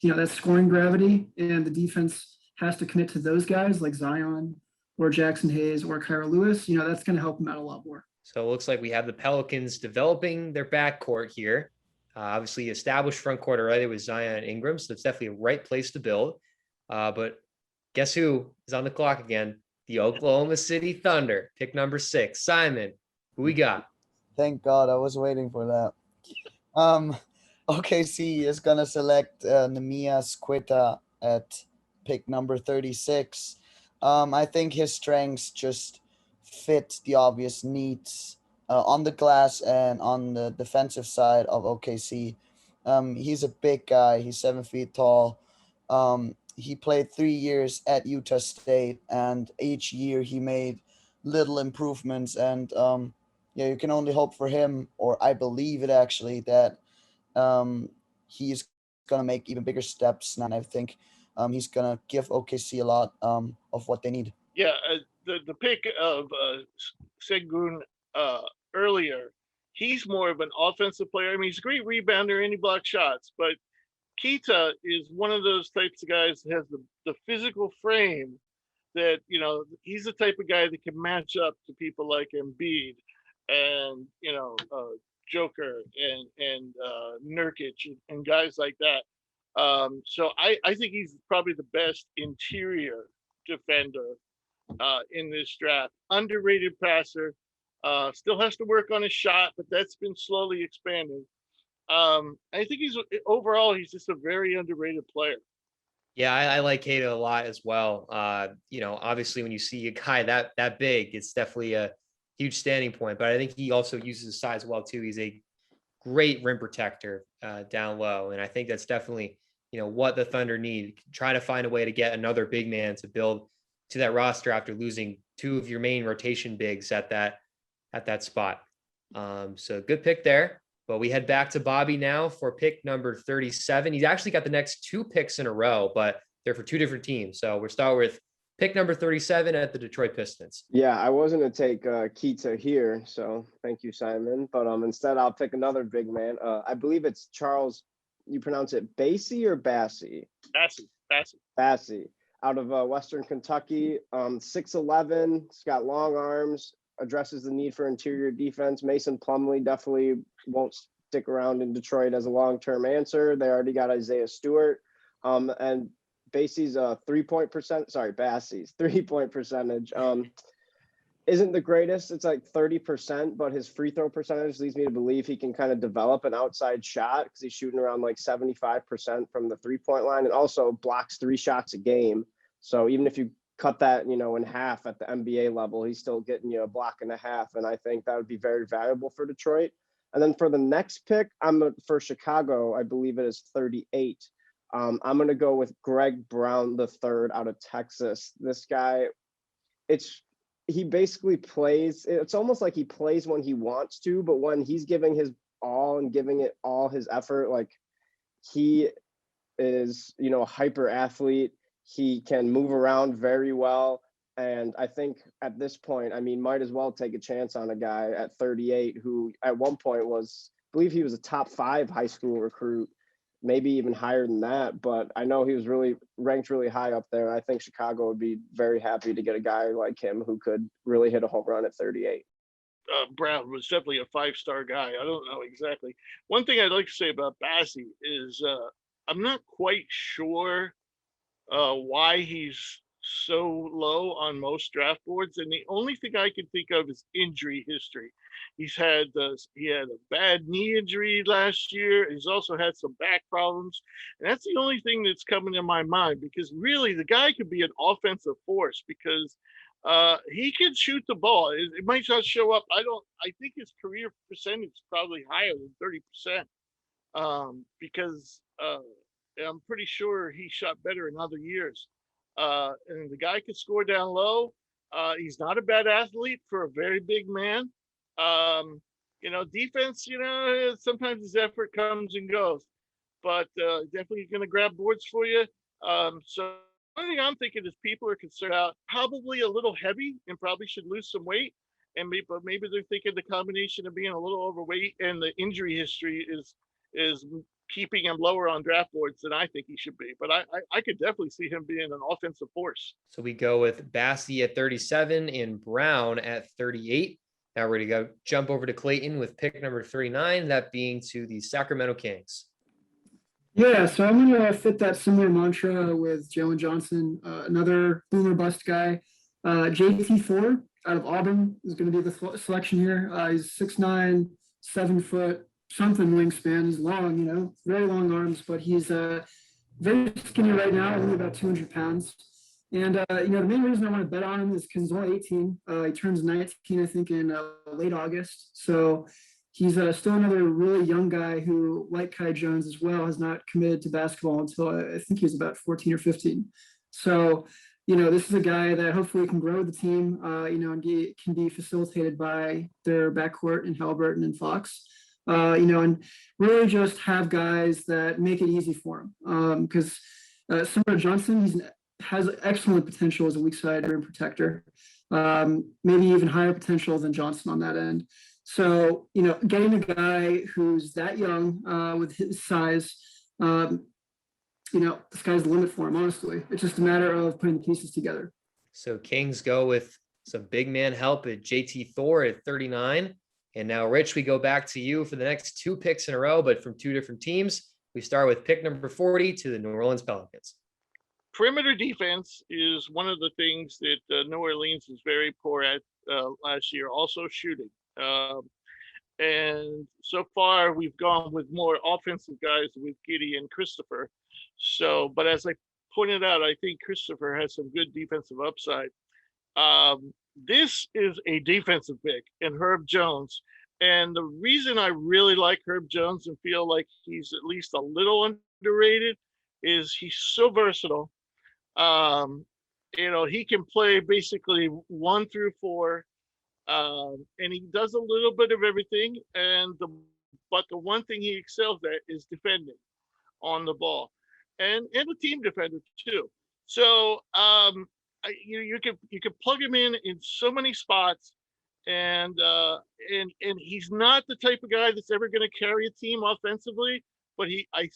that scoring gravity, and the defense has to commit to those guys like Zion or Jackson Hayes or Kyra Lewis, that's going to help them out a lot more. So it looks like we have the Pelicans developing their backcourt here. Obviously, established front court already with Zion and Ingram, so it's definitely a right place to build. But guess who is on the clock again? The Oklahoma City Thunder, pick number 6. Simon, who we got? Thank God, I was waiting for that. OKC is gonna select Nehemias Quetta at pick number 36. I think his strengths just fit the obvious needs on the glass and on the defensive side of OKC. He's a big guy. He's 7 feet tall. He played 3 years at Utah State, and each year he made little improvements. And yeah, you can only hope for him, or I believe it actually, that he's gonna make even bigger steps. And I think he's gonna give OKC a lot of what they need. Yeah, the pick of Sengun earlier, he's more of an offensive player. I mean, he's a great rebounder and he blocks shots, but Kita is one of those types of guys that has the physical frame that, he's the type of guy that can match up to people like Embiid and, Joker and Nurkic and guys like that. So I think he's probably the best interior defender in this draft. Underrated passer. Still has to work on his shot, but that's been slowly expanding. I think he's overall just a very underrated player. Yeah, I like Cato a lot as well. Obviously when you see a guy that big, it's definitely a huge standing point. But I think he also uses his size well too. He's a great rim protector down low, and I think that's definitely what the Thunder need. Try to find a way to get another big man to build to that roster after losing two of your main rotation bigs at that spot. So good pick there. But we head back to Bobby now for pick number 37. He's actually got the next two picks in a row, but they're for two different teams. So we're starting with pick number 37 at the Detroit Pistons. Yeah, I wasn't going to take Keita here, so thank you, Simon. But instead, I'll pick another big man. I believe it's Charles. You pronounce it Bassey or Bassey? Bassey. Out of Western Kentucky, 6'11", he's got long arms, addresses the need for interior defense. Mason Plumlee definitely won't stick around in Detroit as a long-term answer. They already got Isaiah Stewart. And Bassey's Bassey's 3-point percentage isn't the greatest. It's like 30%, but his free throw percentage leads me to believe he can kind of develop an outside shot because he's shooting around like 75% from the 3-point line, and also blocks 3 shots a game. So even if you cut that, in half at the NBA level, he's still getting you a block and a half. And I think that would be very valuable for Detroit. And then for the next pick, for Chicago, I believe it is 38. I'm going to go with Greg Brown III out of Texas. This guy, he basically plays. It's almost like he plays when he wants to, but when he's giving his all and giving it all his effort, like he is, a hyper athlete. He can move around very well. And I think at this point, might as well take a chance on a guy at 38 who at one point I believe he was a top 5 high school recruit, maybe even higher than that. But I know he was really ranked really high up there. I think Chicago would be very happy to get a guy like him who could really hit a home run at 38. Brown was definitely a 5-star guy. I don't know exactly. One thing I'd like to say about Bassey is I'm not quite sure why he's so low on most draft boards, and the only thing I can think of is injury history. He had a bad knee injury last year. He's also had some back problems, and that's the only thing that's coming to my mind, because really the guy could be an offensive force because he can shoot the ball. It might not show up. I think his career percentage is probably higher than 30%, because I'm pretty sure he shot better in other years. And the guy can score down low. He's not a bad athlete for a very big man. Defense, sometimes his effort comes and goes, but definitely going to grab boards for you. So the only thing I'm thinking is people are concerned about probably a little heavy and probably should lose some weight. But maybe they're thinking the combination of being a little overweight and the injury history is keeping him lower on draft boards than I think he should be. But I could definitely see him being an offensive force. So we go with Bassey at 37 and Brown at 38. Now we're going to jump over to Clayton with pick number 39, that being to the Sacramento Kings. Yeah, so I'm going to fit that similar mantra with Jalen Johnson, another boomer bust guy. JT Thor out of Auburn is going to be the selection here. He's 6'9", 7 foot, something wingspan. He's long, very long arms, but he's very skinny right now, only about 200 pounds. And, the main reason I want to bet on him is because he's only 18. He turns 19, I think, in late August. So he's still another really young guy who, like Kai Jones as well, has not committed to basketball until I think he was about 14 or 15. So, this is a guy that hopefully can grow the team, and can be facilitated by their backcourt in Halliburton and Fox. And really just have guys that make it easy for him. Because similar to Johnson, has excellent potential as a weak side rim protector, maybe even higher potential than Johnson on that end. So, getting a guy who's that young with his size, the sky's the limit for him, honestly. It's just a matter of putting the pieces together. So Kings go with some big man help at JT Thor at 39. And now, Rich, we go back to you for the next 2 picks in a row, but from 2 different teams. We start with pick number 40 to the New Orleans Pelicans. Perimeter defense is one of the things that New Orleans was very poor at last year. Also shooting. And so far, we've gone with more offensive guys with Giddey and Christopher. So, but as I pointed out, I think Christopher has some good defensive upside. This is a defensive pick in Herb Jones. And the reason I really like Herb Jones and feel like he's at least a little underrated is he's so versatile. He can play basically 1 through 4. And he does a little bit of everything. But the one thing he excels at is defending on the ball, and a team defender too. So you can plug him in so many spots, and he's not the type of guy that's ever going to carry a team offensively. But I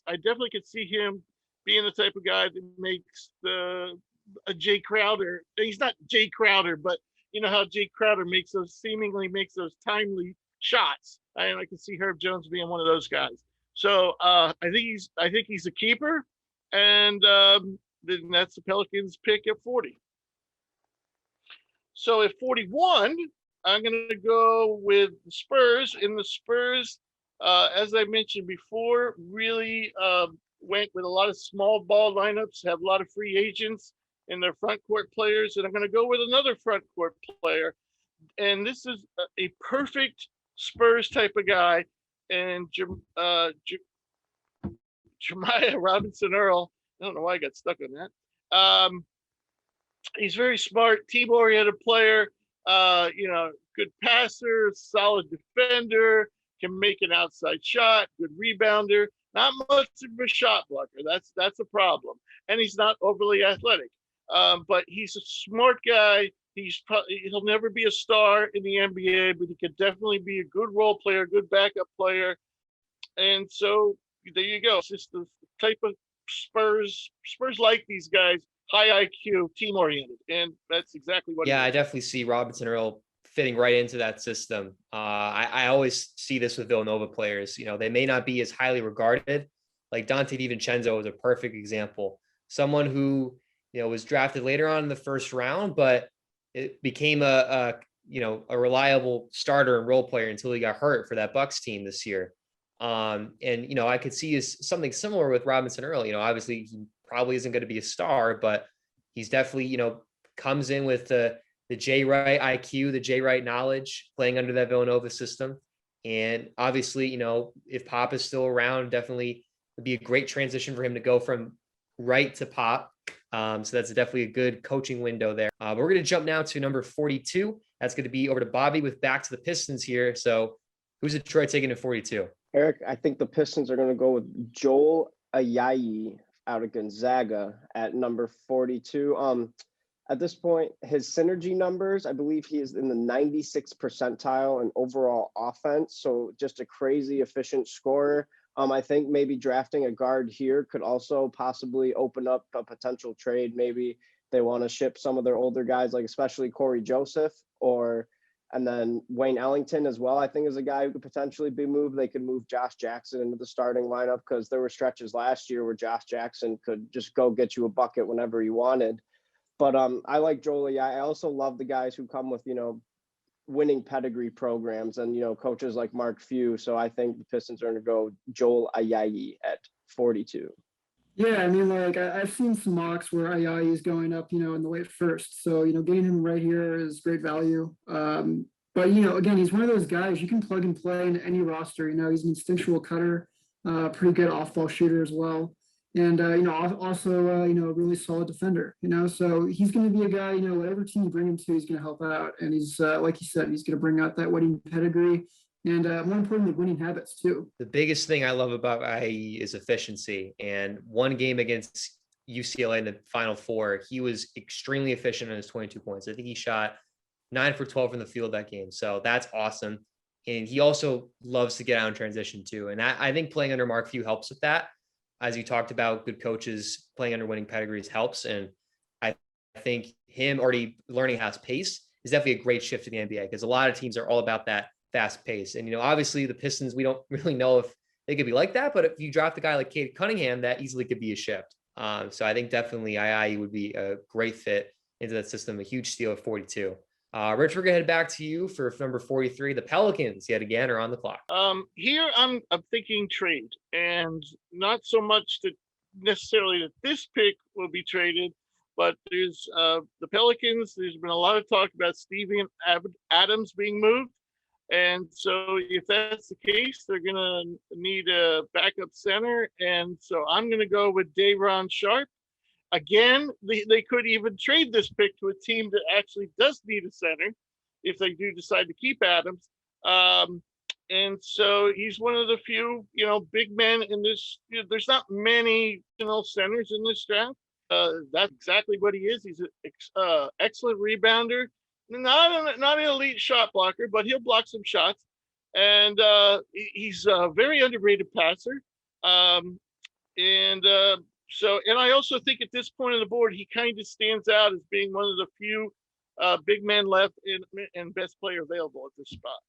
definitely could see him being the type of guy that makes a Jay Crowder. He's not Jay Crowder, but you know how Jay Crowder seemingly makes those timely shots. I can see Herb Jones being one of those guys. So I think he's a keeper, and then that's the Pelicans pick at 40. So at 41, I'm going to go with the Spurs. And the Spurs, as I mentioned before, really went with a lot of small ball lineups, have a lot of free agents in their front court players. And I'm going to go with another front court player. And this is a perfect Spurs type of guy. And Jemiah Robinson Earl. I don't know why I got stuck on that. He's very smart, team-oriented player. Good passer, solid defender, can make an outside shot, good rebounder. Not much of a shot blocker. That's a problem. And he's not overly athletic. But he's a smart guy. He'll never be a star in the NBA, but he could definitely be a good role player, good backup player. And so there you go. It's just the type of Spurs like these guys, high IQ, team oriented, and that's exactly what. Yeah, I definitely see Robinson Earl fitting right into that system. I always see this with Villanova players. They may not be as highly regarded. Like Dante DiVincenzo is a perfect example. Someone who was drafted later on in the first round, but it became a reliable starter and role player until he got hurt for that Bucks team this year. I could see something similar with Robinson Earl. Obviously he probably isn't going to be a star, but he's definitely, comes in with the Jay Wright IQ, the Jay Wright knowledge, playing under that Villanova system. And obviously, if Pop is still around, definitely would be a great transition for him to go from Wright to Pop. So that's definitely a good coaching window there. But we're going to jump now to number 42. That's going to be over to Bobby with back to the Pistons here. So who's Detroit taking at 42? Eric, I think the Pistons are going to go with Joel Ayayi out of Gonzaga at number 42. At this point, his synergy numbers, I believe he is in the 96th percentile in overall offense. So just a crazy efficient scorer. I think maybe drafting a guard here could also possibly open up a potential trade. Maybe they want to ship some of their older guys, like especially Corey Joseph, and then Wayne Ellington as well, I think is a guy who could potentially be moved. They could move Josh Jackson into the starting lineup because there were stretches last year where Josh Jackson could just go get you a bucket whenever he wanted. But I like Joel. I also love the guys who come with, winning pedigree programs and, coaches like Mark Few. So I think the Pistons are going to go Joel Ayayi at 42. Yeah, I mean, I've seen some mocks where Ayayi is going up, in the late first. So, getting him right here is great value. But, again, he's one of those guys you can plug and play into any roster. He's an instinctual cutter, pretty good off-ball shooter as well. And, also, a really solid defender, so he's going to be a guy, whatever team you bring him to, he's going to help out. And he's, like you said, he's going to bring out that winning pedigree and more importantly, winning habits too. The biggest thing I love about IE is efficiency. And one game against UCLA in the Final Four, he was extremely efficient on his 22 points. I think he shot 9 for 12 from the field that game. So that's awesome. And he also loves to get out in transition too. And I think playing under Mark Few helps with that. As you talked about, good coaches playing under winning pedigrees helps. And I think him already learning how to pace is definitely a great shift to the NBA because a lot of teams are all about that fast pace. And, obviously the Pistons, we don't really know if they could be like that, but if you draft a guy like Cade Cunningham, that easily could be a shift. So I think definitely II would be a great fit into that system, a huge steal at 42. Rich, we're going to head back to you for number 43. The Pelicans, yet again, are on the clock. Here I'm thinking trade, and not so much that necessarily that this pick will be traded, but there's the Pelicans. There's been a lot of talk about Steven Adams being moved. And so if that's the case, they're going to need a backup center. And so I'm going to go with Day'Ron Sharp. Again, they could even trade this pick to a team that actually does need a center if they do decide to keep Adams. And so he's one of the few, big men in this. There's not many, centers in this draft. That's exactly what he is. He's an excellent rebounder. Not an elite shot blocker, but he'll block some shots. And he's a very underrated passer. And I also think at this point on the board, he kind of stands out as being one of the few big men left and best player available at this spot.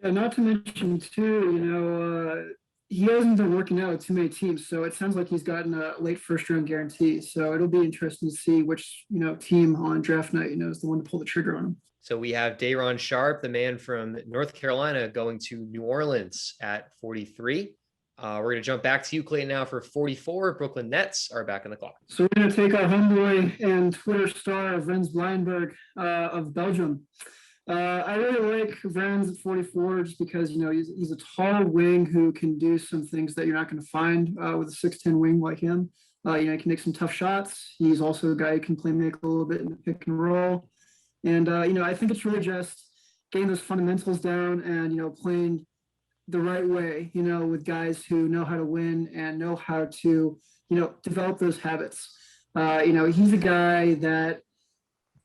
Yeah, not to mention too, he hasn't been working out with too many teams, so it sounds like he's gotten a late first round guarantee. So it'll be interesting to see which team on draft night is the one to pull the trigger on him. So we have Day'Ron Sharp, the man from North Carolina, going to New Orleans at 43. We're going to jump back to you, Clayton, now for 44. Brooklyn Nets are back on the clock. So we're going to take our homeboy and Twitter star, Rens Blyenberg of Belgium. I really like Rens at 44 just because, he's a tall wing who can do some things that you're not going to find with a 6'10 wing like him. He can make some tough shots. He's also a guy who can play make a little bit in the pick and roll. And, I think it's really just getting those fundamentals down and, playing the right way, with guys who know how to win and know how to, develop those habits. He's a guy that,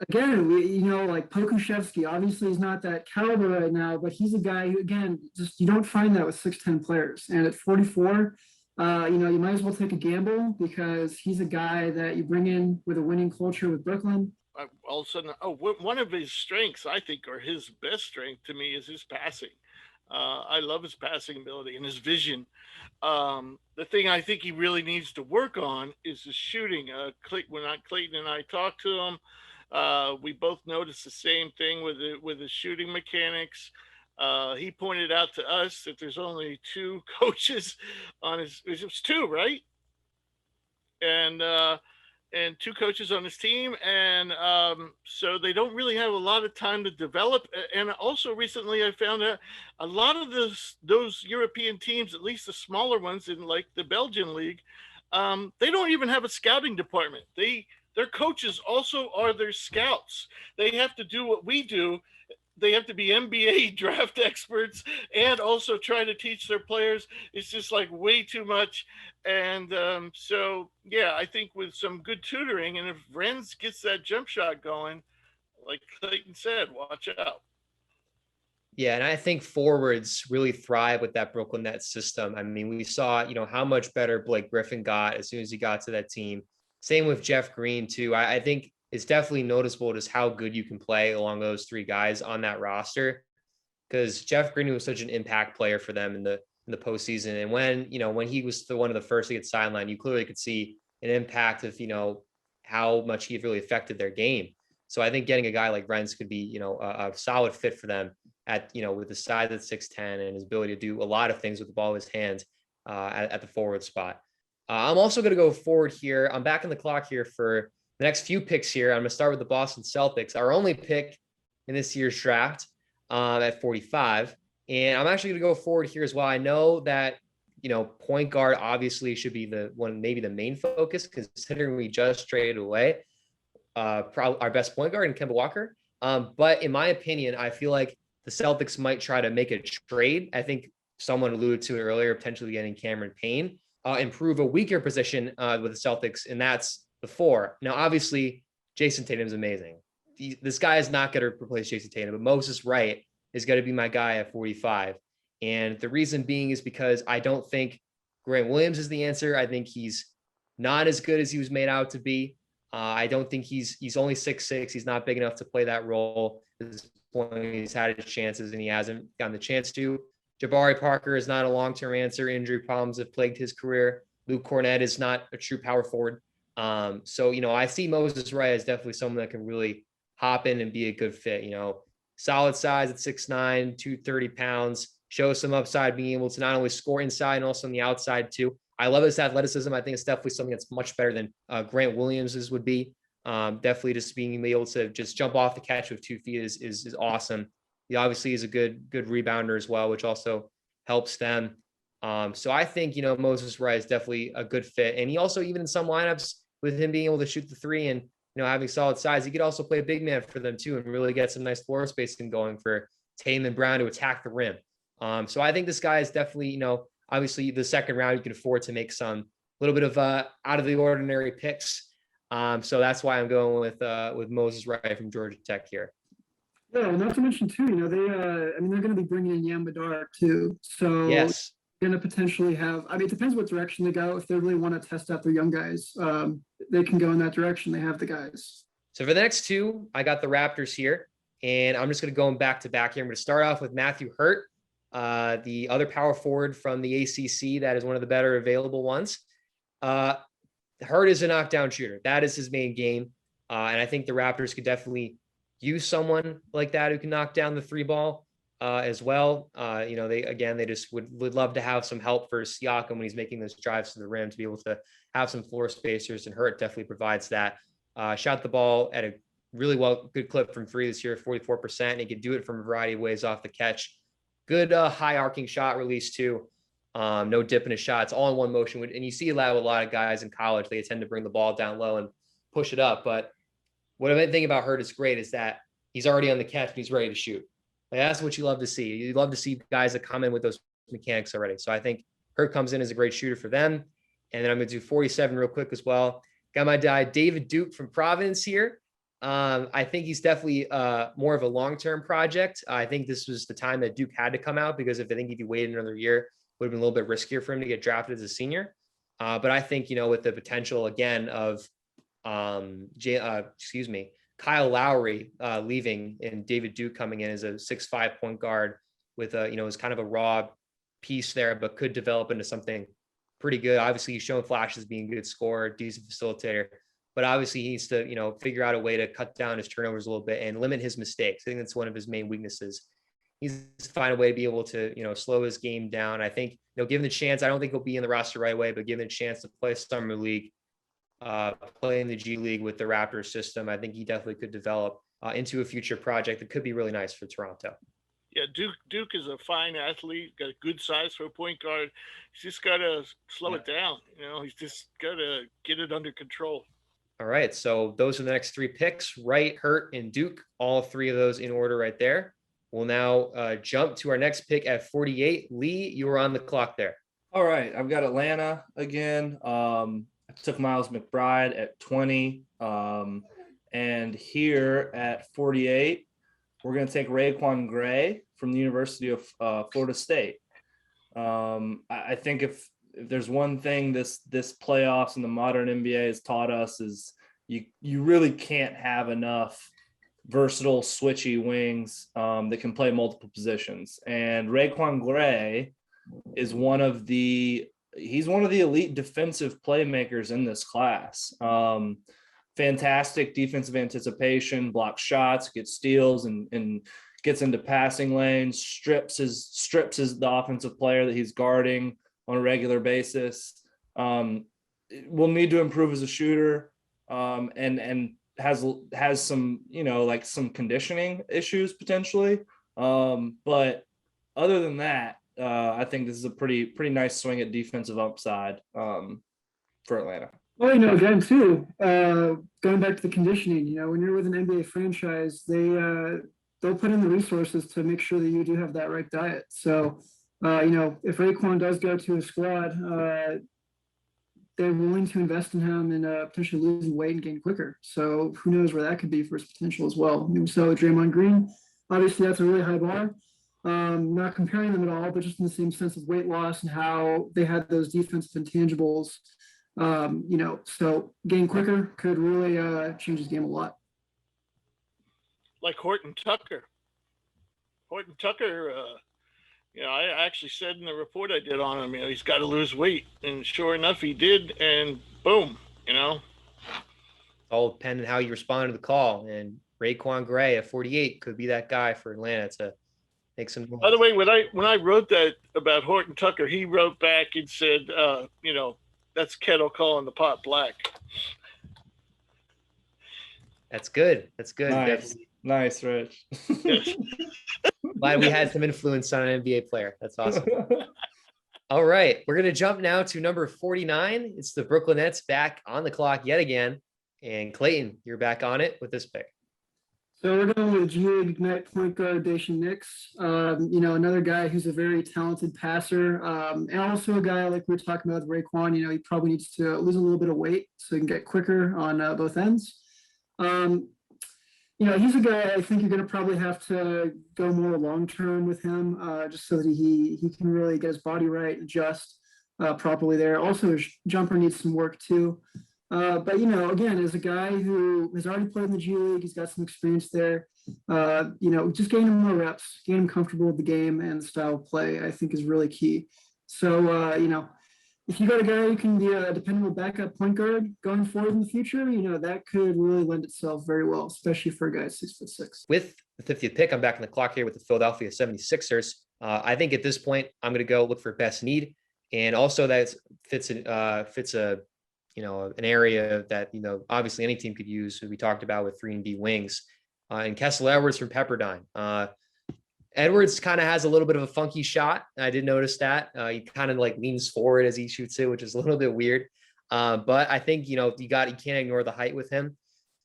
again, like Pokuševski, obviously he's not that caliber right now, but he's a guy who, again, just you don't find that with 6'10 players. And at 44, you might as well take a gamble because he's a guy that you bring in with a winning culture with Brooklyn. All of a sudden, one of his strengths, I think, or his best strength to me is his passing. I love his passing ability and his vision. The thing I think he really needs to work on is his shooting. When Clayton and I talked to him, we both noticed the same thing with his shooting mechanics. He pointed out to us that there's only two coaches on his. It was two, right? And two coaches on his team, and so they don't really have a lot of time to develop. And also recently I found out a lot of those European teams, at least the smaller ones in like the Belgian league, they don't even have a scouting department. Their coaches also are their scouts. They have to do what we do. They have to be NBA draft experts and also try to teach their players. It's just like way too much. And I think with some good tutoring, and if Rens gets that jump shot going, like Clayton said, watch out. Yeah, and I think forwards really thrive with that Brooklyn Nets system. I mean, we saw, how much better Blake Griffin got as soon as he got to that team. Same with Jeff Green, too. I think it's definitely noticeable just how good you can play along those three guys on that roster, because Jeff Green was such an impact player for them in the postseason. And when he was one of the first to get sidelined, you clearly could see an impact of, how much he really affected their game. So I think getting a guy like Rens could be, a solid fit for them at, with the size at 6'10 and his ability to do a lot of things with the ball in his hands at the forward spot. I'm also going to go forward here. I'm back in the clock here for the next few picks here. I'm going to start with the Boston Celtics, our only pick in this year's draft at 45. And I'm actually going to go forward here as well. I know that, point guard obviously should be maybe the main focus, considering we just traded away probably our best point guard in Kemba Walker. But in my opinion, I feel like the Celtics might try to make a trade. I think someone alluded to it earlier, potentially getting Cameron Payne, improve a weaker position with the Celtics, and that's the 4. Now, obviously, Jason Tatum's amazing. This guy is not going to replace Jason Tatum, but Moses Wright is going to be my guy at 45. And the reason being is because I don't think Grant Williams is the answer. I think he's not as good as he was made out to be. I don't think he's only 6'6". He's not big enough to play that role. At this point, he's had his chances and he hasn't gotten the chance to. Jabari Parker is not a long-term answer. Injury problems have plagued his career. Luke Cornett is not a true power forward. So I see Moses Wright as definitely someone that can really hop in and be a good fit. Solid size at 6'9", 230 pounds, show some upside, being able to not only score inside and also on the outside too. I love his athleticism. I think it's definitely something that's much better than Grant Williams's would be. Definitely just being able to just jump off the catch with 2 feet is awesome. He obviously is a good rebounder as well, which also helps them. So I think, Moses Wright is definitely a good fit. And he also, even in some lineups, with him being able to shoot the 3 and, having solid size, he could also play a big man for them too and really get some nice floor spacing going for Tatum and Brown to attack the rim. So I think this guy is definitely, obviously the second round, you can afford to make some little bit of out of the ordinary picks. So that's why I'm going with Moses Wright from Georgia Tech here. Yeah, well, not to mention too, they're going to be bringing in Yam Madar too. So Yes. Going to potentially have, it depends what direction they go. If they really want to test out their young guys, they can go in that direction. They have the guys. So for the next 2, I got the Raptors here, and I'm just going to go back to back here. I'm going to start off with Matthew Hurt, the other power forward from the ACC. That is one of the better available ones. Hurt is a knockdown shooter. That is his main game. And I think the Raptors could definitely use someone like that who can knock down the 3 ball as well. They just would love to have some help for Siakam when he's making those drives to the rim to be able to have some floor spacers, and Hurt definitely provides that. Shot the ball at a really good clip from 3 this year, 44%. And he could do it from a variety of ways off the catch. Good high arcing shot release too. No dip in his shots, all in one motion. And you see that with a lot of guys in college. They tend to bring the ball down low and push it up. But what I think about Hurt is great is that he's already on the catch and he's ready to shoot. Like, that's what you love to see. You love to see guys that come in with those mechanics already. So I think Hurt comes in as a great shooter for them. And then I'm going to do 47 real quick as well. Got my guy David Duke from Providence here. I think he's definitely more of a long-term project. I think this was the time that Duke had to come out, because if he waited another year, it would have been a little bit riskier for him to get drafted as a senior. But I think, with the potential again of Kyle Lowry leaving and David Duke coming in as a 6'5" point guard with is kind of a raw piece there, but could develop into something pretty good. Obviously, he's shown flashes being a good scorer, decent facilitator, but obviously he needs to, figure out a way to cut down his turnovers a little bit and limit his mistakes. I think that's one of his main weaknesses. He's find a way to be able to, slow his game down. I think, given the chance, I don't think he'll be in the roster right away, but given a chance to play summer league, play in the G League with the Raptors system, I think he definitely could develop into a future project that could be really nice for Toronto. Yeah, Duke is a fine athlete, got a good size for a point guard. He's just got to slow it down. He's just got to get it under control. All right, so those are the next 3 picks: Wright, Hurt, and Duke. All 3 of those in order right there. We'll now jump to our next pick at 48. Lee, you were on the clock there. All right, I've got Atlanta again. I took Miles McBride at 20. And here at 48, we're going to take Raekwon Gray from the University of Florida State. I think if there's one thing this playoffs and the modern NBA has taught us is you really can't have enough versatile, switchy wings that can play multiple positions. And Raekwon Gray is one of the elite defensive playmakers in this class. Fantastic defensive anticipation, blocks shots, gets steals, and gets into passing lanes, strips the offensive player that he's guarding on a regular basis. Will need to improve as a shooter, and has some, some conditioning issues potentially. But other than that, I think this is a pretty nice swing at defensive upside for Atlanta. Well, again, too, going back to the conditioning, when you're with an NBA franchise, they'll put in the resources to make sure that you do have that right diet. So, if Raekwon does go to a squad, they're willing to invest in him and potentially losing weight and gain quicker. So who knows where that could be for his potential as well. So Draymond Green, obviously that's a really high bar. Not comparing them at all, but just in the same sense of weight loss and how they had those defensive intangibles. So gain quicker could really change his game a lot. Like Horton Tucker. I actually said in the report I did on him, he's got to lose weight. And sure enough, he did. And boom, It's all depending on how you respond to the call. And Raekwon Gray at 48 could be that guy for Atlanta to make some By the way, when I wrote that about Horton Tucker, he wrote back and said, that's kettle calling the pot black. That's good. That's good. Nice. Definitely. Nice, Rich. Yes. Glad we had some influence on an NBA player. That's awesome. All right. We're going to jump now to number 49. It's the Brooklyn Nets back on the clock yet again. And Clayton, you're back on it with this pick. So we're going with G League Ignite point guard Dacian Nix. Another guy who's a very talented passer, and also a guy like we were talking about with Raekwon. He probably needs to lose a little bit of weight so he can get quicker on both ends. He's a guy I think you're going to probably have to go more long term with him, just so that he can really get his body right, adjust properly there. Also, his jumper needs some work too. But again, as a guy who has already played in the G League, he's got some experience there. Just getting him more reps, getting him comfortable with the game and the style of play, I think is really key. So, if you got a guy who can be a dependable backup point guard going forward in the future, that could really lend itself very well, especially for a guy 6'6". With the 50th pick, I'm back in the clock here with the Philadelphia 76ers. I think at this point, I'm going to go look for best need. And also that fits an area that, obviously any team could use, as we talked about with 3-and-D wings, and Kessel Edwards from Pepperdine. Edwards kind of has a little bit of a funky shot. I did notice that. He kind of leans forward as he shoots it, which is a little bit weird. But I think, you can't ignore the height with him.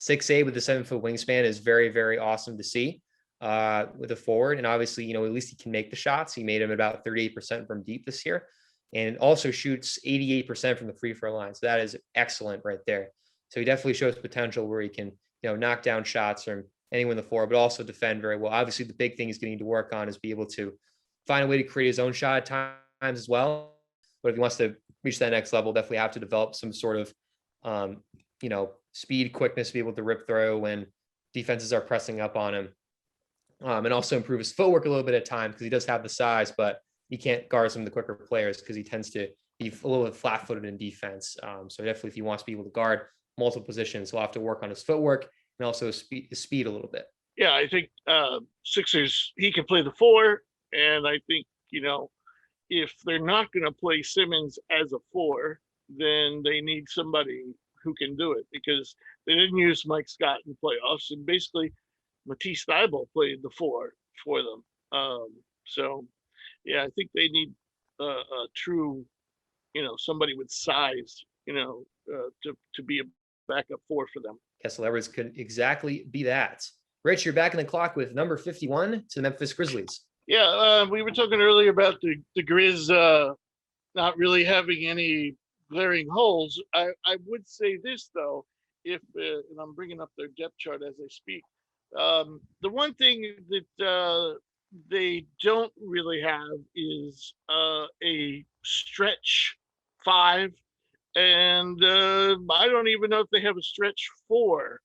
6'8" with a 7-foot wingspan is very, very awesome to see with a forward. And obviously, at least he can make the shots. He made him about 38% from deep this year, and also shoots 88% from the free throw line. So that is excellent right there. So he definitely shows potential where he can, knock down shots from anyone on the floor, but also defend very well. Obviously, the big thing he's going to need to work on is be able to find a way to create his own shot at times as well. But if he wants to reach that next level, definitely have to develop some sort of, speed, quickness, to be able to rip throw when defenses are pressing up on him. And also improve his footwork a little bit at times, because he does have the size, but he can't guard some of the quicker players because he tends to be a little bit flat-footed in defense. So definitely, if he wants to be able to guard multiple positions, he'll have to work on his footwork and also his speed a little bit. Yeah, I think Sixers, he can play the 4. And I think, if they're not going to play Simmons as a 4, then they need somebody who can do it, because they didn't use Mike Scott in the playoffs. And basically, Matisse Thybulle played the 4 for them. Yeah, I think they need a true, somebody with size, to be a backup 4 for them. Kessel Edwards could exactly be that. Rich, you're back in the clock with number 51 to the Memphis Grizzlies. Yeah, we were talking earlier about the Grizz not really having any glaring holes. I would say this, though, and I'm bringing up their depth chart as I speak. The one thing that they don't really have is a stretch 5, and I don't even know if they have a stretch 4.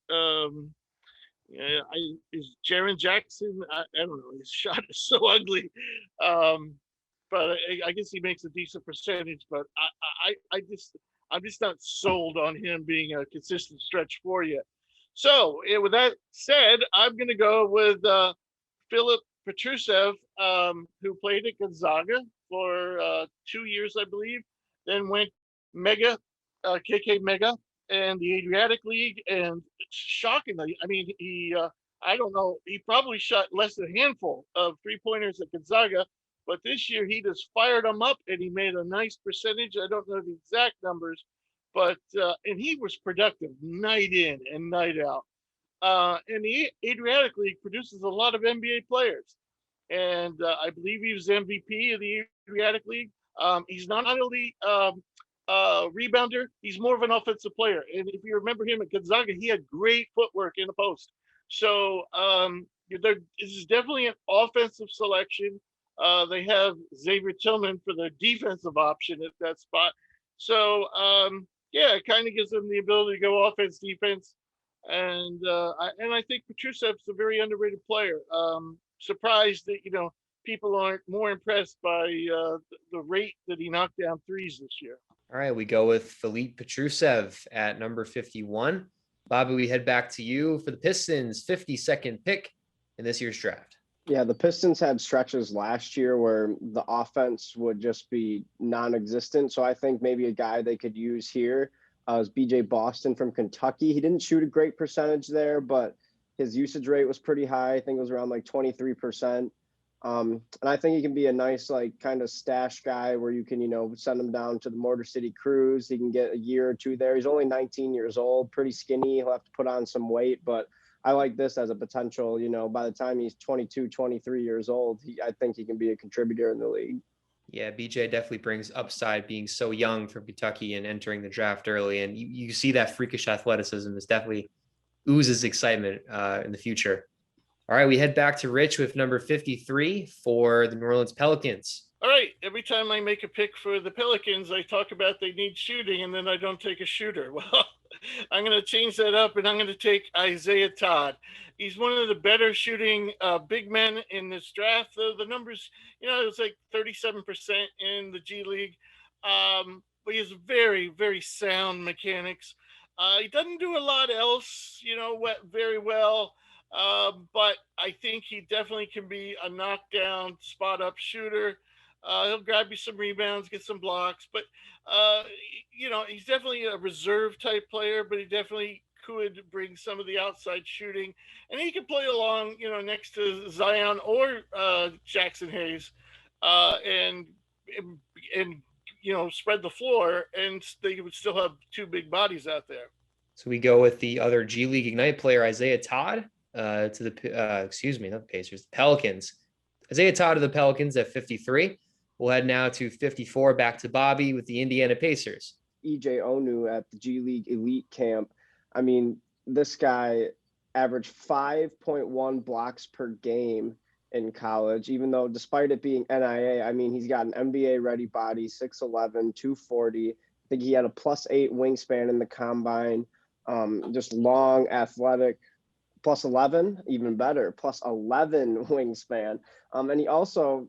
Is Jaren Jackson? I don't know. His shot is so ugly, but I guess he makes a decent percentage. But I'm just not sold on him being a consistent stretch 4 yet. So with that said, I'm going to go with Filip Petrusev, who played at Gonzaga for 2 years, I believe, then went KK Mega and the Adriatic League. And shockingly, I mean, I don't know, he probably shot less than a handful of 3-pointers at Gonzaga, but this year he just fired them up and he made a nice percentage. I don't know the exact numbers, but and he was productive night in and night out. And the Adriatic League produces a lot of NBA players. And I believe he was MVP of the Adriatic League. He's not only rebounder, he's more of an offensive player. And if you remember him at Gonzaga, he had great footwork in the post. So this is definitely an offensive selection. They have Xavier Tillman for the defensive option at that spot. So it kind of gives them the ability to go offense, defense. And I think Petrusev's a very underrated player. Surprised that, people aren't more impressed by the rate that he knocked down threes this year. All right, we go with Filip Petrusev at number 51. Bobby, we head back to you for the Pistons' 52nd pick in this year's draft. Yeah, the Pistons had stretches last year where the offense would just be non-existent. So I think maybe a guy they could use here is BJ Boston from Kentucky. He didn't shoot a great percentage there, but his usage rate was pretty high. I think it was around like 23%. And I think he can be a nice, like, kind of stash guy where you can, send him down to the Motor City Cruise. He can get a year or two there. He's only 19 years old, pretty skinny. He'll have to put on some weight, but I like this as a potential, by the time he's 22, 23 years old, I think he can be a contributor in the league. Yeah, BJ definitely brings upside being so young from Kentucky and entering the draft early. And you see that freakish athleticism is definitely oozes excitement in the future. All right, we head back to Rich with number 53 for the New Orleans Pelicans. All right. Every time I make a pick for the Pelicans, I talk about they need shooting, and then I don't take a shooter. Well, I'm going to change that up, and I'm going to take Isaiah Todd. He's one of the better shooting big men in this draft. The numbers, it was like 37% in the G League. But he has very, very sound mechanics. He doesn't do a lot else, very well. But I think he definitely can be a knockdown, spot up shooter. He'll grab you some rebounds, get some blocks, but he's definitely a reserve type player, but he definitely could bring some of the outside shooting, and he could play along, next to Zion or Jackson Hayes, and spread the floor, and they would still have two big bodies out there. So we go with the other G League Ignite player, Isaiah Todd, to the not the Pacers, the Pelicans. Isaiah Todd of the Pelicans at 53. We'll head now to 54, back to Bobby with the Indiana Pacers. EJ Onu at the G League Elite Camp. I mean, this guy averaged 5.1 blocks per game in college, even though despite it being NIA, I mean, he's got an NBA-ready body, 6'11", 240. I think he had a +8 wingspan in the combine, just long, athletic, +11, even better, +11 wingspan. And he also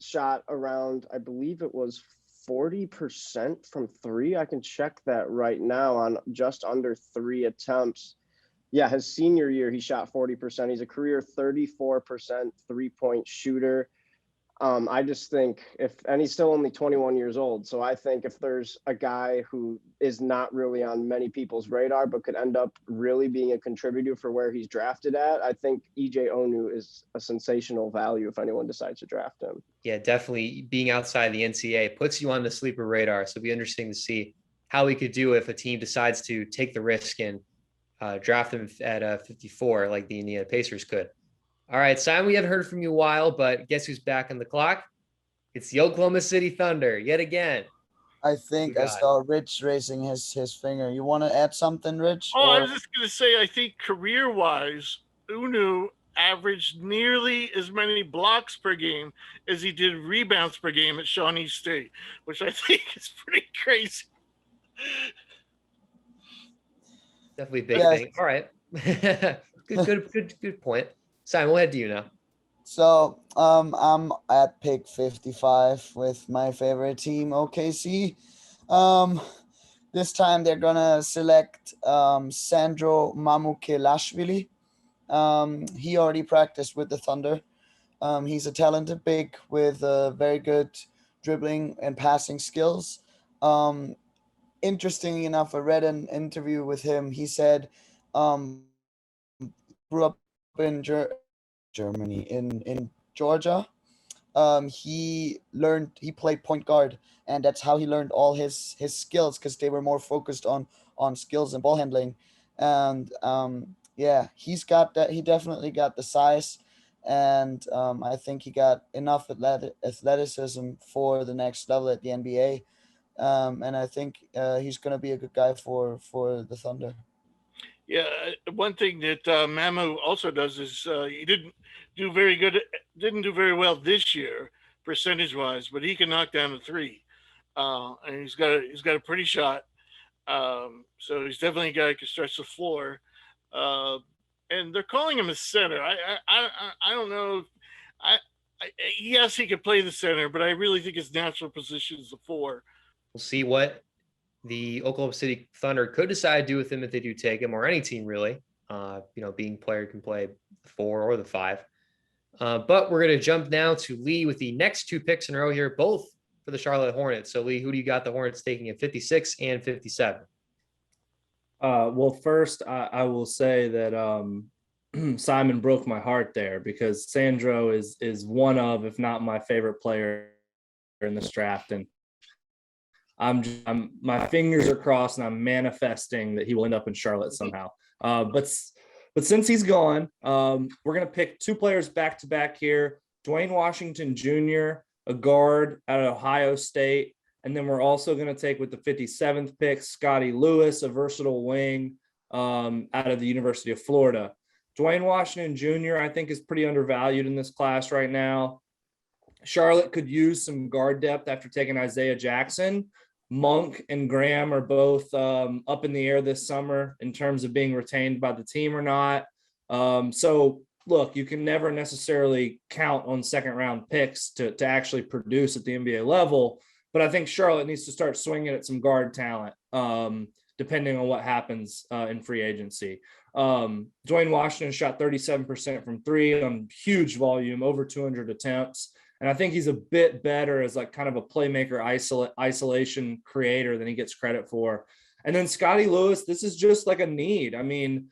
shot around, I believe it was 40% from three. I can check that right now on just under 3 attempts. Yeah, his senior year, he shot 40%. He's a career 34% three-point shooter. I just think and he's still only 21 years old. So I think if there's a guy who is not really on many people's radar, but could end up really being a contributor for where he's drafted at, I think EJ Onu is a sensational value if anyone decides to draft him. Yeah, definitely being outside the NCAA puts you on the sleeper radar. So it'll be interesting to see how he could do if a team decides to take the risk and draft him at 54 like the Indiana Pacers could. All right, Simon, we haven't heard from you a while, but guess who's back on the clock? It's the Oklahoma City Thunder yet again. I think I saw Rich raising his finger. You want to add something, Rich? I was just going to say, I think career-wise, Unu averaged nearly as many blocks per game as he did rebounds per game at Shawnee State, which I think is pretty crazy. Definitely a big thing. All right. Good point. Simon, we'll head to you now. So I'm at pick 55 with my favorite team, OKC. This time they're gonna select Sandro Mamukelashvili. He already practiced with the Thunder. He's a talented big with very good dribbling and passing skills. Interestingly enough, I read an interview with him. He said grew up in Germany, in Georgia. He played point guard, and that's how he learned all his skills, because they were more focused on skills and ball handling. And he's got that. He definitely got the size, and I think he got enough athleticism for the next level at the NBA. And I think he's going to be a good guy for the Thunder. Yeah, one thing that Mamu also does is he didn't do very well this year percentage-wise, but he can knock down a three, and he's got a pretty shot. So he's definitely a guy who can stretch the floor. And they're calling him a center. I don't know. Yes, he could play the center, but I really think his natural position is the 4. We'll see what the Oklahoma City Thunder could decide to do with him if they do take him, or any team really. Being player can play the 4 or the 5. But we're going to jump now to Lee with the next two picks in a row here, both for the Charlotte Hornets. So Lee, who do you got the Hornets taking at 56 and 57? Well, first, I will say that Simon broke my heart there, because Sandro is one of, if not my favorite player in this draft, and I'm my fingers are crossed, and I'm manifesting that he will end up in Charlotte somehow. But since he's gone, we're gonna pick two players back to back here: Dwayne Washington Jr., a guard out of Ohio State. And then we're also going to take, with the 57th pick, Scotty Lewis, a versatile wing out of the University of Florida. Dwayne Washington Jr., I think, is pretty undervalued in this class right now. Charlotte could use some guard depth after taking Isaiah Jackson. Monk and Graham are both up in the air this summer in terms of being retained by the team or not. So, look, you can never necessarily count on second-round picks to actually produce at the NBA level. But I think Charlotte needs to start swinging at some guard talent, depending on what happens in free agency. Dwayne Washington shot 37% from three on huge volume, over 200 attempts. And I think he's a bit better as like kind of a playmaker isolation creator than he gets credit for. And then Scotty Lewis, this is just like a need. I mean,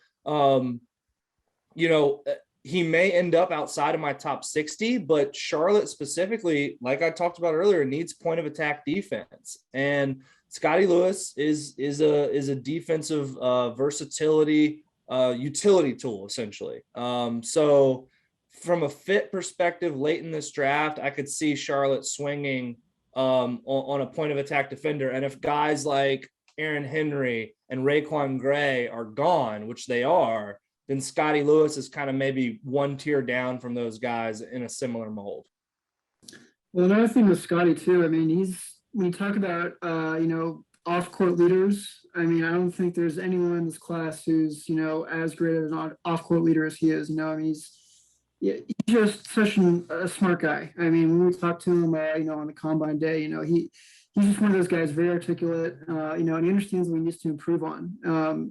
he may end up outside of my top 60, but Charlotte specifically, like I talked about earlier, needs point of attack defense. And Scotty Lewis is a defensive versatility utility tool, essentially. So from a fit perspective, late in this draft, I could see Charlotte swinging on a point of attack defender. And if guys like Aaron Henry and Raekwon Gray are gone, which they are, then Scotty Lewis is kind of maybe one tier down from those guys in a similar mold. Well, another thing with Scotty too, I mean, when you talk about, off-court leaders, I mean, I don't think there's anyone in this class who's, as great of an off-court leader as he is. I mean, he's just such a smart guy. I mean, when we talked to him, on the combine day, he's just one of those guys, very articulate, and he understands what he needs to improve on.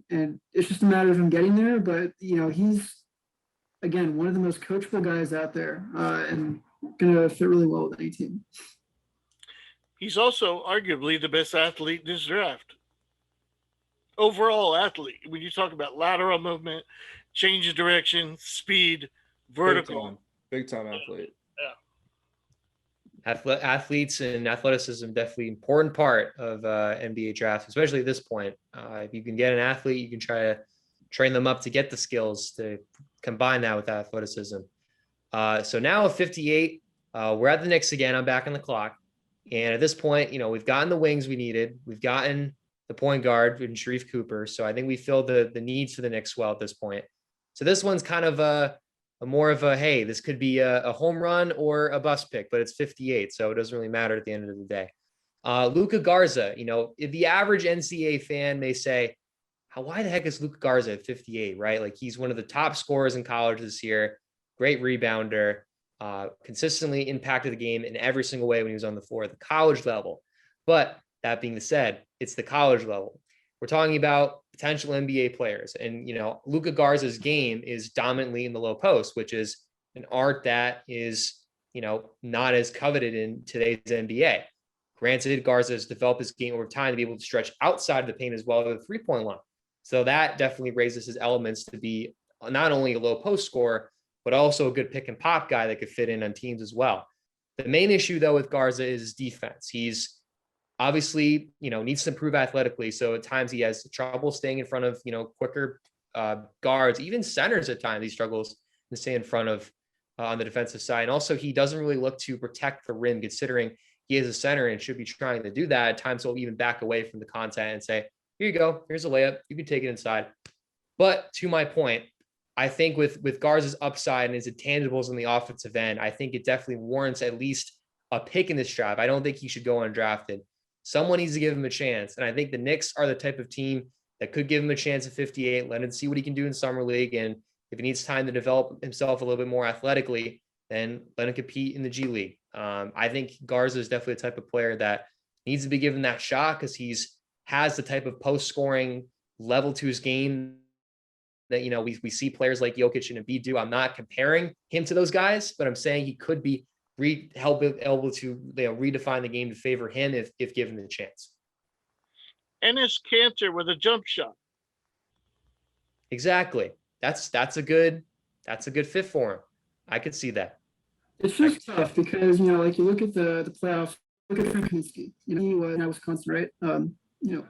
And it's just a matter of him getting there. But, he's, again, one of the most coachable guys out there, and going to fit really well with any team. He's also arguably the best athlete in this draft. Overall athlete. When you talk about lateral movement, change of direction, speed, vertical. Big time athlete. Athletes and athleticism definitely important part of NBA drafts, especially at this point. If you can get an athlete, you can try to train them up to get the skills to combine that with athleticism. So now at 58, we're at the Knicks again. I'm back on the clock. And at this point, we've gotten the wings we needed. We've gotten the point guard in Sharif Cooper. So I think we filled the needs for the Knicks well at this point. So this one's kind of a more of a, hey, this could be a home run or a bust pick, but it's 58. So it doesn't really matter at the end of the day. Luka Garza, if the average NCAA fan may say, why the heck is Luka Garza at 58, right? Like, he's one of the top scorers in college this year, great rebounder, consistently impacted the game in every single way when he was on the floor at the college level. But that being said, it's the college level. We're talking about potential NBA players. And, Luka Garza's game is dominantly in the low post, which is an art that is, not as coveted in today's NBA. Granted, Garza has developed his game over time to be able to stretch outside of the paint as well as the three-point line. So that definitely raises his elements to be not only a low post scorer, but also a good pick and pop guy that could fit in on teams as well. The main issue, though, with Garza is his defense. He's obviously, needs to improve athletically. So at times he has trouble staying in front of, quicker guards, even centers at times. He struggles to stay in front of on the defensive side. And also, he doesn't really look to protect the rim, considering he is a center and should be trying to do that. At times he'll even back away from the contact and say, here you go, here's a layup, you can take it inside. But to my point, I think with Garza's upside and his intangibles on the offensive end, I think it definitely warrants at least a pick in this draft. I don't think he should go undrafted. Someone needs to give him a chance. And I think the Knicks are the type of team that could give him a chance at 58, let him see what he can do in summer league. And if he needs time to develop himself a little bit more athletically, then let him compete in the G League. I think Garza is definitely the type of player that needs to be given that shot, because has the type of post scoring level to his game that, we see players like Jokic and Embiid do. I'm not comparing him to those guys, but I'm saying he could be able to redefine the game to favor him if given the chance. Enes Kanter with a jump shot. Exactly. That's a good fit for him. I could see that. It's just tough because, like you look at the playoffs, look at Frank Kaminsky, he was at Wisconsin, right?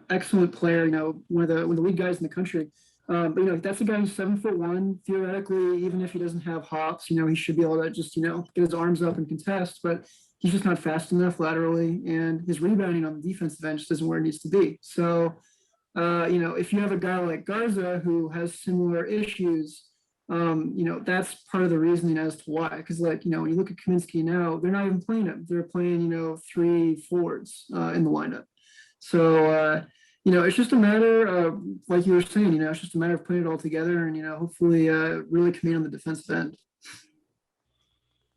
Excellent player, one of the lead guys in the country. But that's a guy who's 7'1". Theoretically, even if he doesn't have hops, he should be able to just, get his arms up and contest, but he's just not fast enough laterally, and his rebounding on the defensive end just isn't where it needs to be. So, if you have a guy like Garza who has similar issues, that's part of the reasoning as to why. Because, when you look at Kaminsky now, they're not even playing him. They're playing, 3 forwards in the lineup. So, it's just a matter of, like you were saying, it's just a matter of putting it all together and, hopefully really command on the defensive end.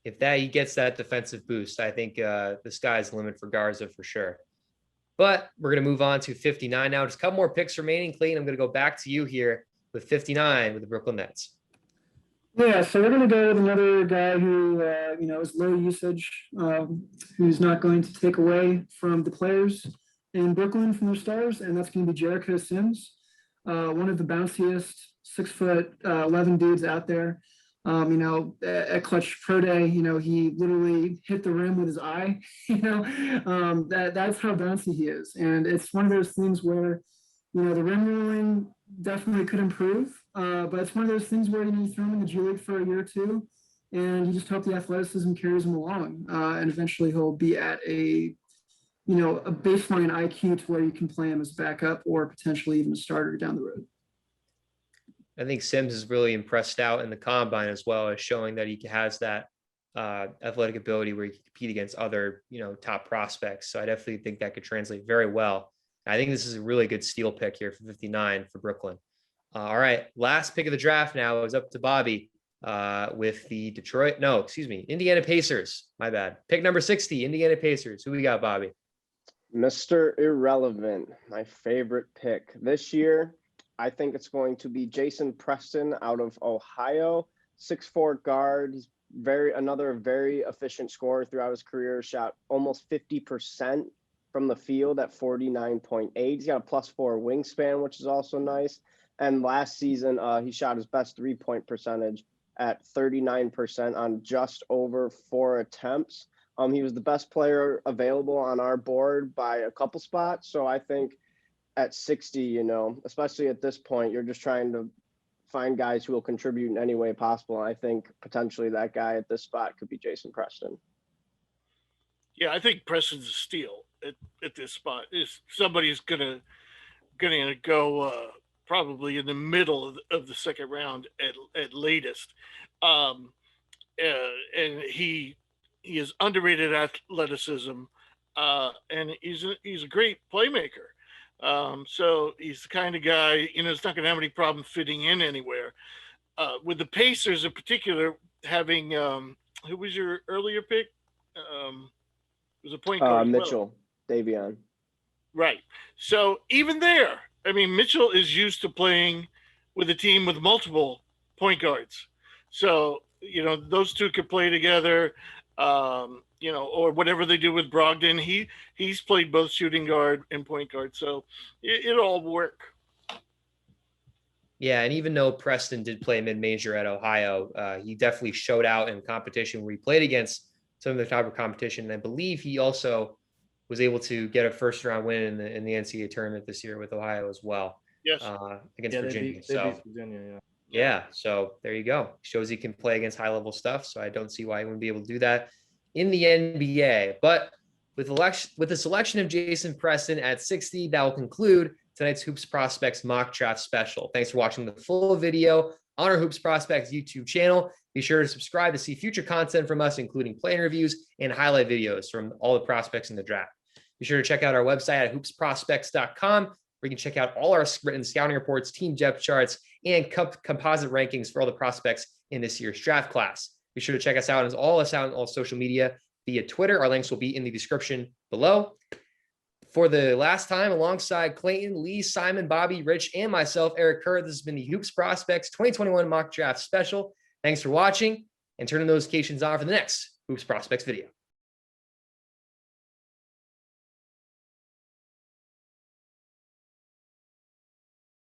If he gets that defensive boost, I think the sky's the limit for Garza for sure. But we're going to move on to 59 now. Just a couple more picks remaining. Clayton, I'm going to go back to you here with 59 with the Brooklyn Nets. Yeah, so we're going to go with another guy who, is low usage, who's not going to take away from the players in Brooklyn from their stars, and that's going to be Jericho Sims, one of the bounciest 6'11" dudes out there. At Clutch Pro Day, he literally hit the rim with his eye. That's how bouncy he is, and it's one of those things where, the rim rolling definitely could improve, but it's one of those things where you throw him in the G League for a year or two, and you just hope the athleticism carries him along, and eventually he'll be at a baseline IQ to where you can play him as backup or potentially even a starter down the road. I think Sims is really impressed out in the combine as well as showing that he has that athletic ability where he can compete against other, top prospects. So I definitely think that could translate very well. I think this is a really good steal pick here for 59 for Brooklyn. All right. Last pick of the draft now is up to Bobby with the Indiana Pacers. My bad. Pick number 60, Indiana Pacers. Who we got, Bobby? Mr. Irrelevant, my favorite pick this year. I think it's going to be Jason Preston out of Ohio, 6'4" guard. He's another very efficient scorer throughout his career, shot almost 50% from the field at 49.8. He's got a +4 wingspan, which is also nice. And last season, he shot his best 3-point percentage at 39% on just over 4 attempts. He was the best player available on our board by a couple spots. So I think at 60, especially at this point, you're just trying to find guys who will contribute in any way possible. And I think potentially that guy at this spot could be Jason Preston. Yeah, I think Preston's a steal at this spot. If somebody's gonna go probably in the middle of the second round at latest, and he has underrated athleticism, and he's a great playmaker. So he's the kind of guy, it's not going to have any problem fitting in anywhere. With the Pacers in particular, having who was your earlier pick? It was a point guard. Mitchell, Davion. Right. So even there, Mitchell is used to playing with a team with multiple point guards. So, those two could play together, or whatever they do with Brogdon. He's played both shooting guard and point guard. So it'll all work. Yeah, and even though Preston did play mid-major at Ohio, he definitely showed out in competition where he played against some of the top of competition. And I believe he also was able to get a first-round win in the NCAA tournament this year with Ohio as well. Yes, against Virginia. They beat Virginia, yeah. So there you go. Shows he can play against high-level stuff. So I don't see why he wouldn't be able to do that in the NBA. But with the selection of Jason Preston at 60, that will conclude tonight's Hoops Prospects mock draft special. Thanks for watching the full video on our Hoops Prospects YouTube channel. Be sure to subscribe to see future content from us, including player reviews and highlight videos from all the prospects in the draft. Be sure to check out our website at hoopsprospects.com, where you can check out all our written scouting reports, team depth charts, and composite rankings for all the prospects in this year's draft class. Be sure to check us out on all social media via Twitter. Our links will be in the description below. For the last time, alongside Clayton, Lee, Simon, Bobby, Rich, and myself, Eric Kerr, this has been the Hoops Prospects 2021 Mock Draft Special. Thanks for watching, and turn the notifications on for the next Hoops Prospects video.